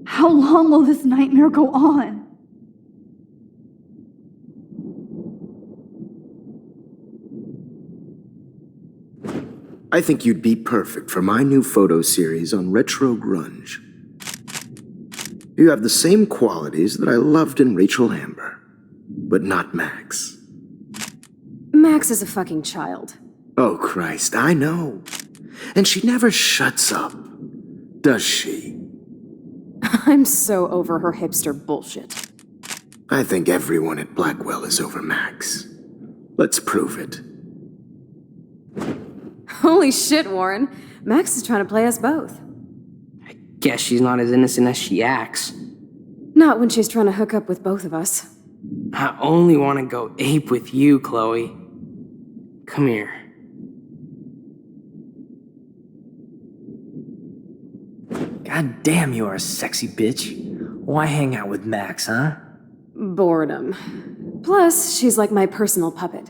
How long will this nightmare go on? I think you'd be perfect for my new photo series on retro grunge. You have the same qualities that I loved in Rachel Amber, but not Max. Max is a fucking child. Oh, Christ, I know. And she never shuts up, does she? I'm so over her hipster bullshit. I think everyone at Blackwell is over Max. Let's prove it. Holy shit, Warren. Max is trying to play us both. Guess she's not as innocent as she acts. Not when she's trying to hook up with both of us. I only want to go ape with you, Chloe. Come here. God damn, you are a sexy bitch. Why hang out with Max, huh? Boredom. Plus, she's like my personal puppet.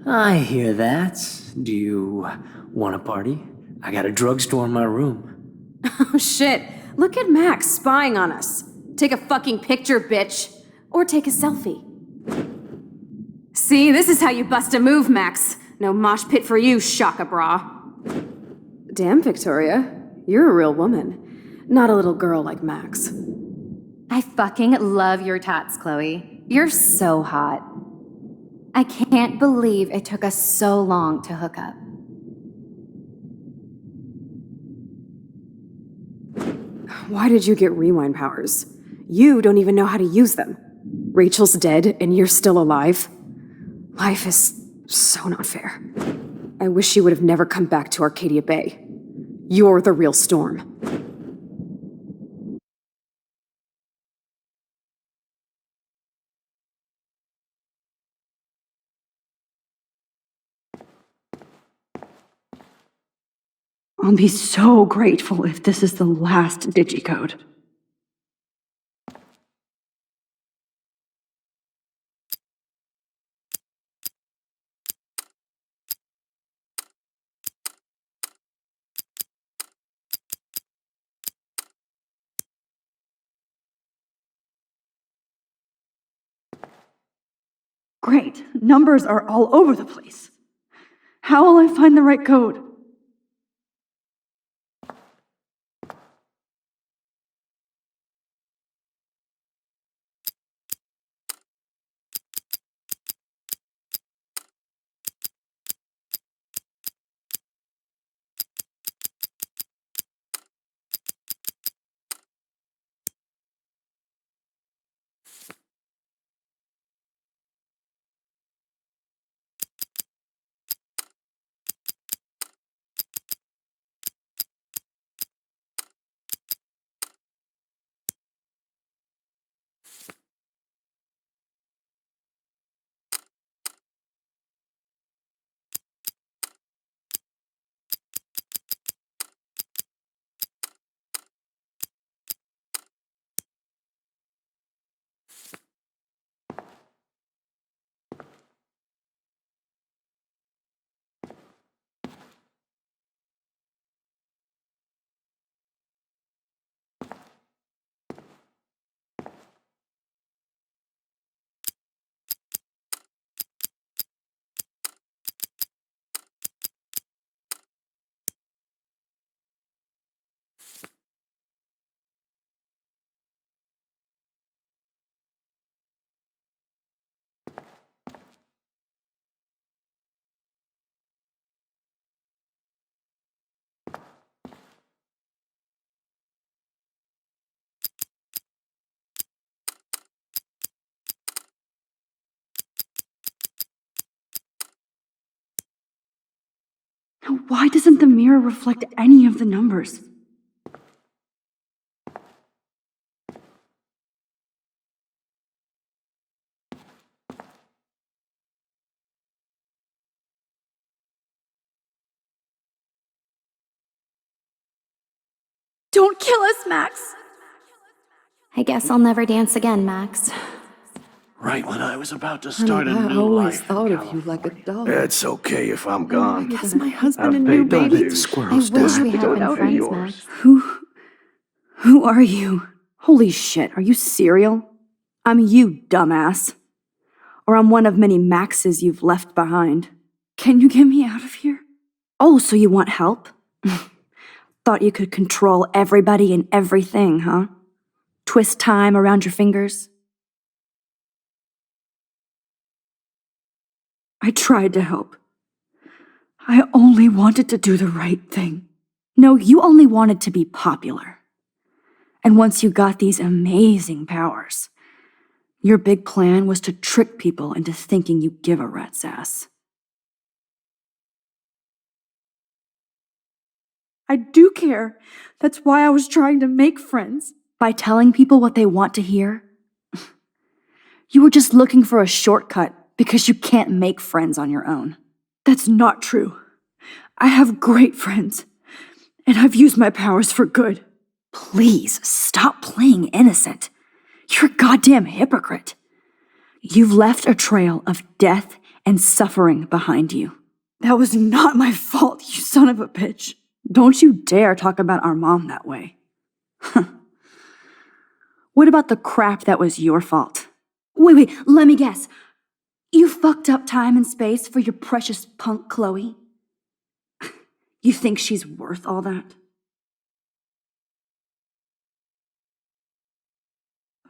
I hear that. Do you want a party? I got a drugstore in my room. Oh shit, look at Max spying on us. Take a fucking picture, bitch. Or take a selfie. See, this is how you bust a move, Max. No mosh pit for you, Shaka Bra. Damn, Victoria. You're a real woman. Not a little girl like Max. I fucking love your tats, Chloe. You're so hot. I can't believe it took us so long to hook up. Why did you get rewind powers? You don't even know how to use them. Rachel's dead and you're still alive. Life is so not fair. I wish you would have never come back to Arcadia Bay. You're the real storm. I'll be so grateful if this is the last digicode. Great. Numbers are all over the place. How will I find the right code? Now, why doesn't the mirror reflect any of the numbers? Don't kill us, Max! I guess I'll never dance again, Max. Right when I was about to start a I new always life. thought of you like a dog. It's okay if I'm gone. Guess my husband I've and new paid the baby. dues. I wish we had been friends, Max. Who are you? Holy shit, are you serial? I'm you, dumbass. Or I'm one of many Maxes you've left behind. Can you get me out of here? Oh, so you want help? Thought you could control everybody and everything, huh? Twist time around your fingers? I tried to help. I only wanted to do the right thing. No, you only wanted to be popular. And once you got these amazing powers, your big plan was to trick people into thinking you give a rat's ass. I do care. That's why I was trying to make friends. By telling people what they want to hear? You were just looking for a shortcut because you can't make friends on your own. That's not true. I have great friends, and I've used my powers for good. Please, stop playing innocent. You're a goddamn hypocrite. You've left a trail of death and suffering behind you. That was not my fault, you son of a bitch. Don't you dare talk about our mom that way. What about the crap that was your fault? Wait, let me guess. You fucked up time and space for your precious punk Chloe? You think she's worth all that?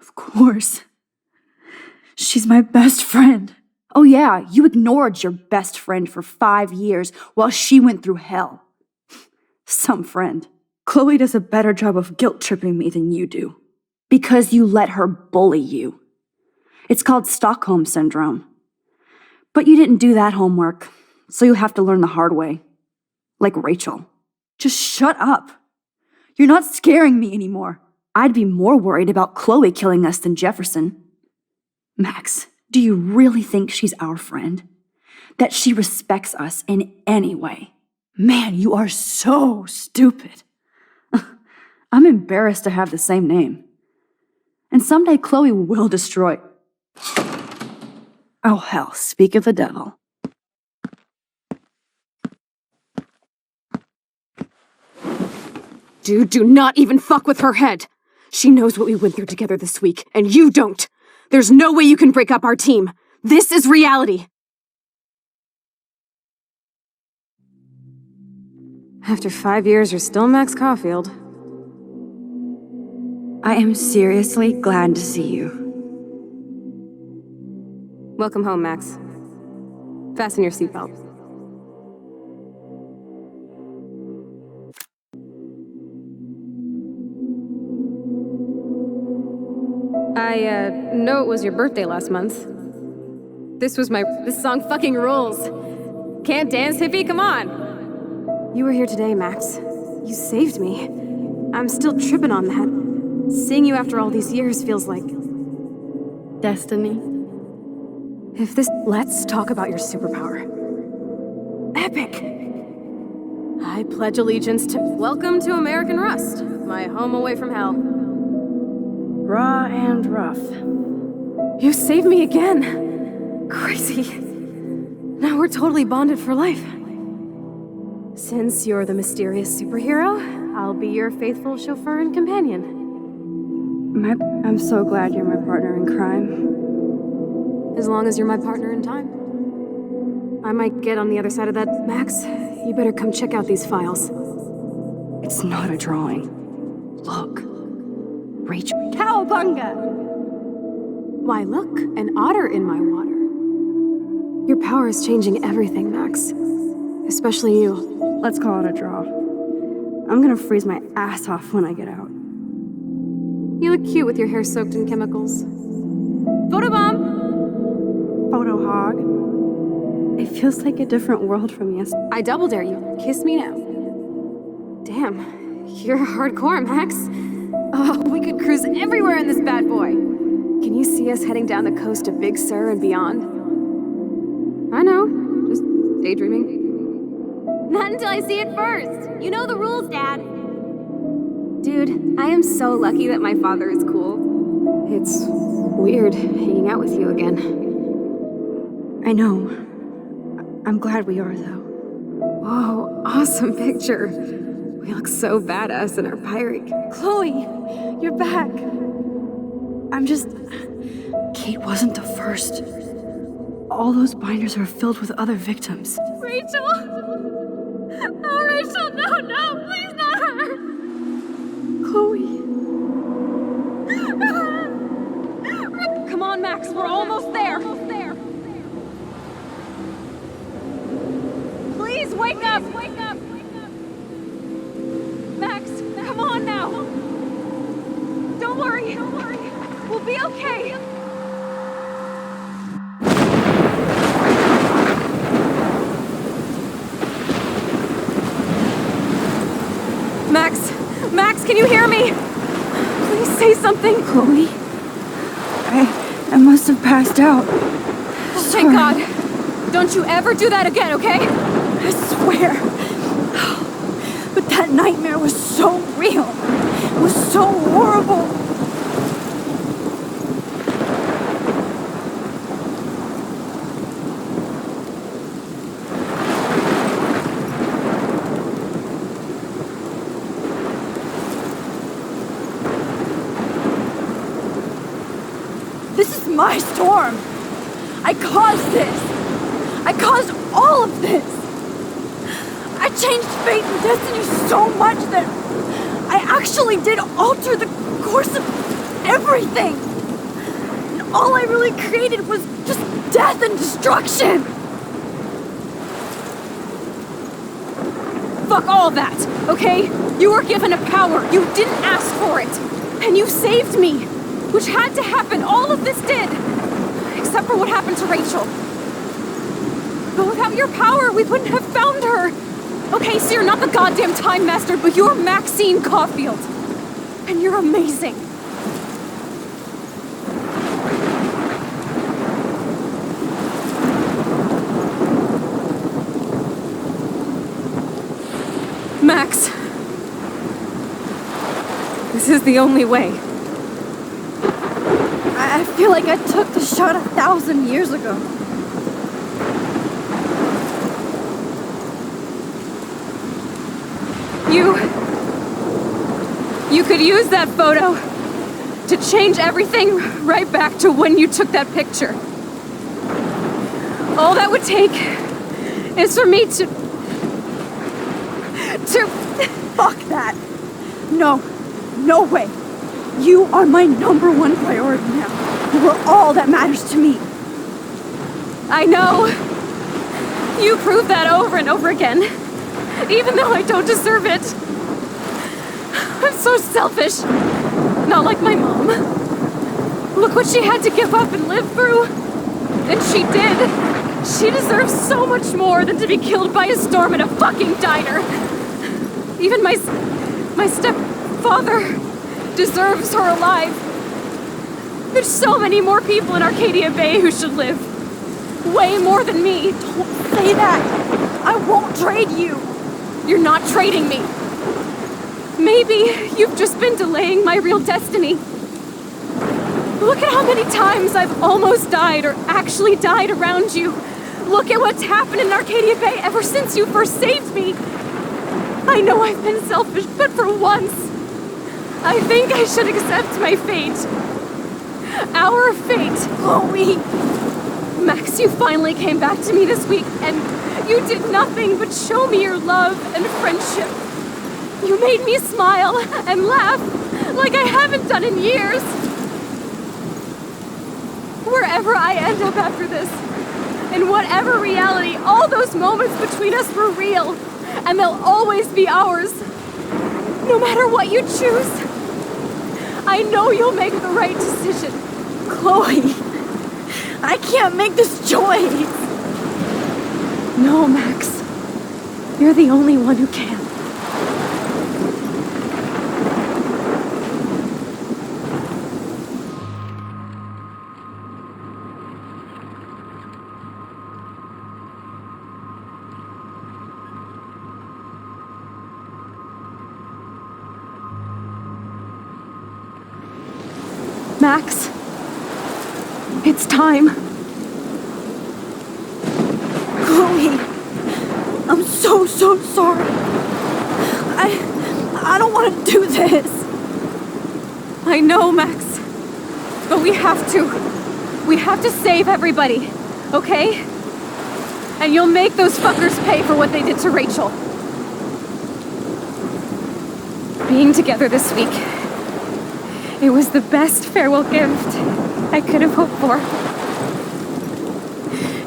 Of course. She's my best friend. Oh yeah, you ignored your best friend for 5 years while she went through hell. Some friend. Chloe does a better job of guilt-tripping me than you do. Because you let her bully you. It's called Stockholm Syndrome. But you didn't do that homework, so you'll have to learn the hard way. Like Rachel. Just shut up. You're not scaring me anymore. I'd be more worried about Chloe killing us than Jefferson. Max, do you really think she's our friend? That she respects us in any way? Man, you are so stupid. I'm embarrassed to have the same name. And someday Chloe will destroy... Oh hell, speak of the devil. Dude, do not even fuck with her head. She knows what we went through together this week, and you don't. There's no way you can break up our team. This is reality. After 5 years, you're still Max Caulfield. I am seriously glad to see you. Welcome home, Max. Fasten your seatbelt. I know it was your birthday last month. This song fucking rules. Can't dance, hippie? Come on. You were here today, Max. You saved me. I'm still tripping on that. Seeing you after all these years feels like... destiny. Let's talk about your superpower. Epic! I pledge allegiance to... Welcome to American Rust, my home away from hell. Raw and rough. You saved me again. Crazy. Now we're totally bonded for life. Since you're the mysterious superhero, I'll be your faithful chauffeur and companion. I'm so glad you're my partner in crime. As long as you're my partner in time. I might get on the other side of that. Max, you better come check out these files. It's not a drawing. Look. Rachel. Cowabunga! Why, look, an otter in my water. Your power is changing everything, Max. Especially you. Let's call it a draw. I'm gonna freeze my ass off when I get out. You look cute with your hair soaked in chemicals. Photobomb! Photo hog. It feels like a different world from yesterday. I double dare you. Kiss me now. Damn, you're hardcore, Max. Oh, we could cruise everywhere in this bad boy. Can you see us heading down the coast of Big Sur and beyond? I know, just daydreaming. Not until I see it first. You know the rules, Dad. Dude, I am so lucky that my father is cool. It's weird hanging out with you again. I know. I'm glad we are, though. Whoa, awesome picture. We look so badass in our pirate. Chloe, you're back. Kate wasn't the first. All those binders are filled with other victims. Rachel! Oh, Rachel, no, please not her! Chloe. Come on, Max, we're almost there. Please wake up! Max, come on now! Don't worry. We'll be okay. Max, can you hear me? Please say something. Chloe, I must have passed out. Thank God. Don't you ever do that again, okay? I swear. But that nightmare was so real. It was so horrible. This is my storm. I caused this. I caused all of this. I changed fate and destiny so much that I actually did alter the course of everything. And all I really created was just death and destruction. Fuck all that, okay? You were given a power. You didn't ask for it. And you saved me. Which had to happen. All of this did. Except for what happened to Rachel. But without your power, we wouldn't have found her. Okay, so you're not the goddamn Time Master, but you're Maxine Caulfield. And you're amazing. Max. This is the only way. I feel like I took the shot 1,000 years ago. You could use that photo to change everything right back to when you took that picture. All that would take is for me to... Fuck that! No, no way. You are my #1 priority now. You are all that matters to me. I know. You prove that over and over again, even though I don't deserve it. I'm so selfish. Not like my mom. Look what she had to give up and live through. And she did. She deserves so much more than to be killed by a storm in a fucking diner. Even my stepfather deserves her alive. There's so many more people in Arcadia Bay who should live. Way more than me. Don't say that. I won't trade you. You're not trading me. Maybe you've just been delaying my real destiny. Look at how many times I've almost died or actually died around you. Look at what's happened in Arcadia Bay ever since you first saved me. I know I've been selfish, but for once, I think I should accept my fate. Our fate. Chloe! Max, you finally came back to me this week, and you did nothing but show me your love and friendship. You made me smile and laugh like I haven't done in years. Wherever I end up after this, in whatever reality, all those moments between us were real, and they'll always be ours. No matter what you choose, I know you'll make the right decision. Chloe, I can't make this choice. No, Max. You're the only one who can. Max, it's time. Chloe, I'm so sorry. I don't want to do this. I know, Max, but we have to. We have to save everybody, okay? And you'll make those fuckers pay for what they did to Rachel. Being together this week, it was the best farewell gift I could have hoped for.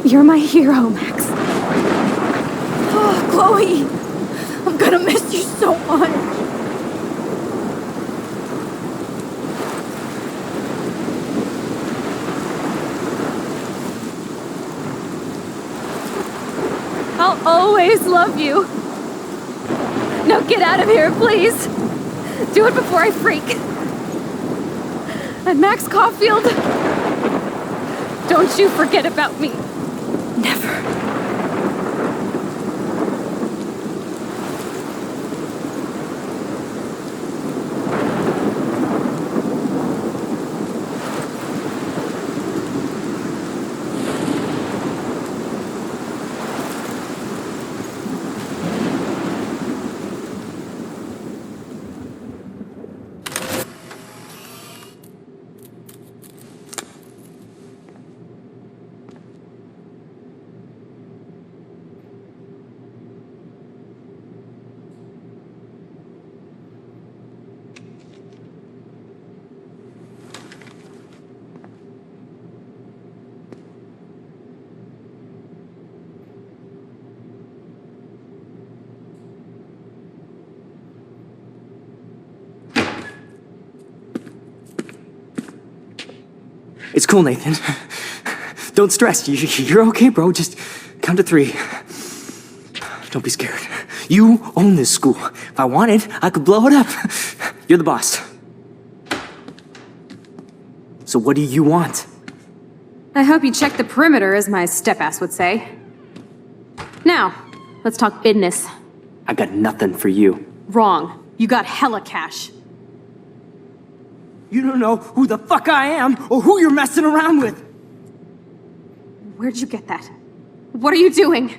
You're my hero, Max. Oh, Chloe, I'm gonna miss you so much. I'll always love you. Now get out of here, please. Do it before I freak. And Max Caulfield, don't you forget about me. Never. It's cool, Nathan. Don't stress. You're okay, bro. Just count to 3. Don't be scared. You own this school. If I wanted, I could blow it up. You're the boss. So what do you want? I hope you check the perimeter, as my step-ass would say. Now, let's talk business. I got nothing for you. Wrong. You got hella cash. You don't know who the fuck I am or who you're messing around with. Where'd you get that? What are you doing?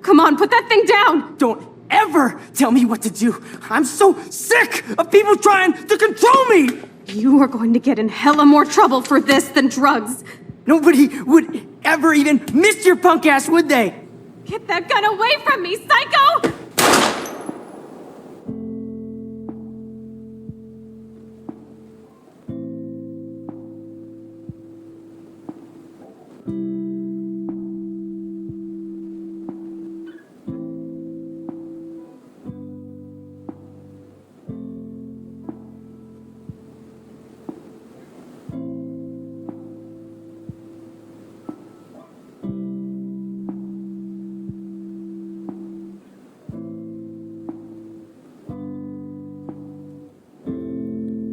Come on, put that thing down! Don't ever tell me what to do. I'm so sick of people trying to control me! You are going to get in hella more trouble for this than drugs. Nobody would ever even miss your punk ass, would they? Get that gun away from me, psycho!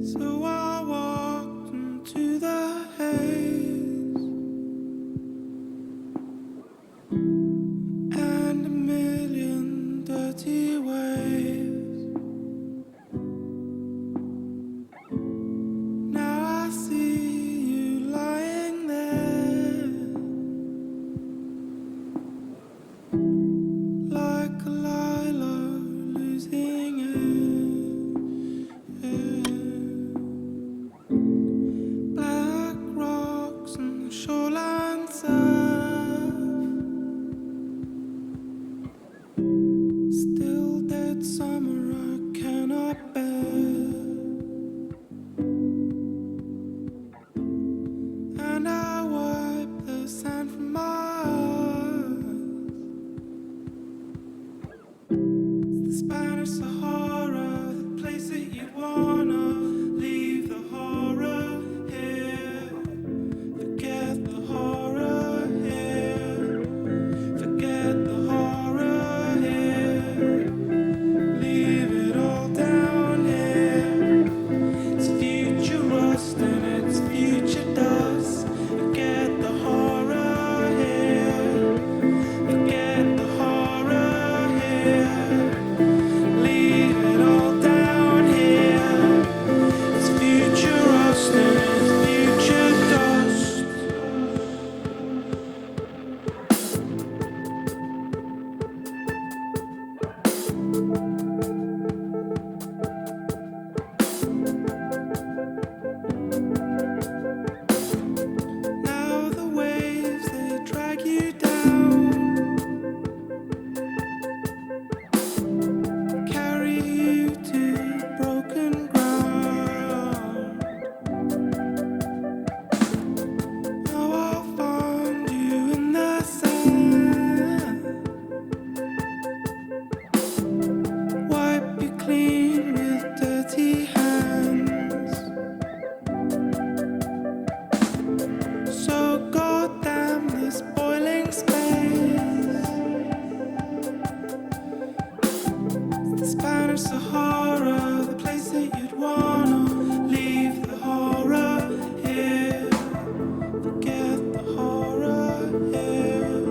So I walked into the haze and a million dirty waves. Now I see you lying there like a lilo losing it. Black rocks and the shoreline surf, still dead summer I cannot bear. And I wipe the sand from my eyes. It's the Spanish Sahara, the place that you'd wanna leave the horror here. Forget the horror here. Forget the horror here. Leave it all down here. It's future rust and it's future dust. Forget the horror here. Forget the horror here. Leave it all down here. It's future rust and it's future dust. Now the waves they drag you down, carry you to broken ground. Now I'll find you in the sand, wipe you clean with dirty hands. So goddamn this boiling space. It's the Spanish Sahara, the place that you'd wanna leave the horror here. Forget the horror here.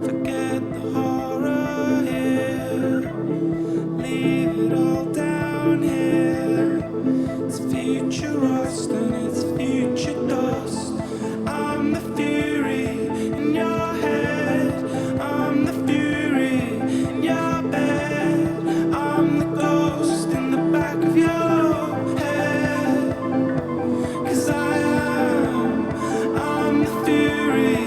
Forget the horror here. Leave it all down here. It's future rust and it's future dust. I'm the fury in your head. I'm the fury in your bed. I'm the ghost in the back of your head. 'Cause I'm the fury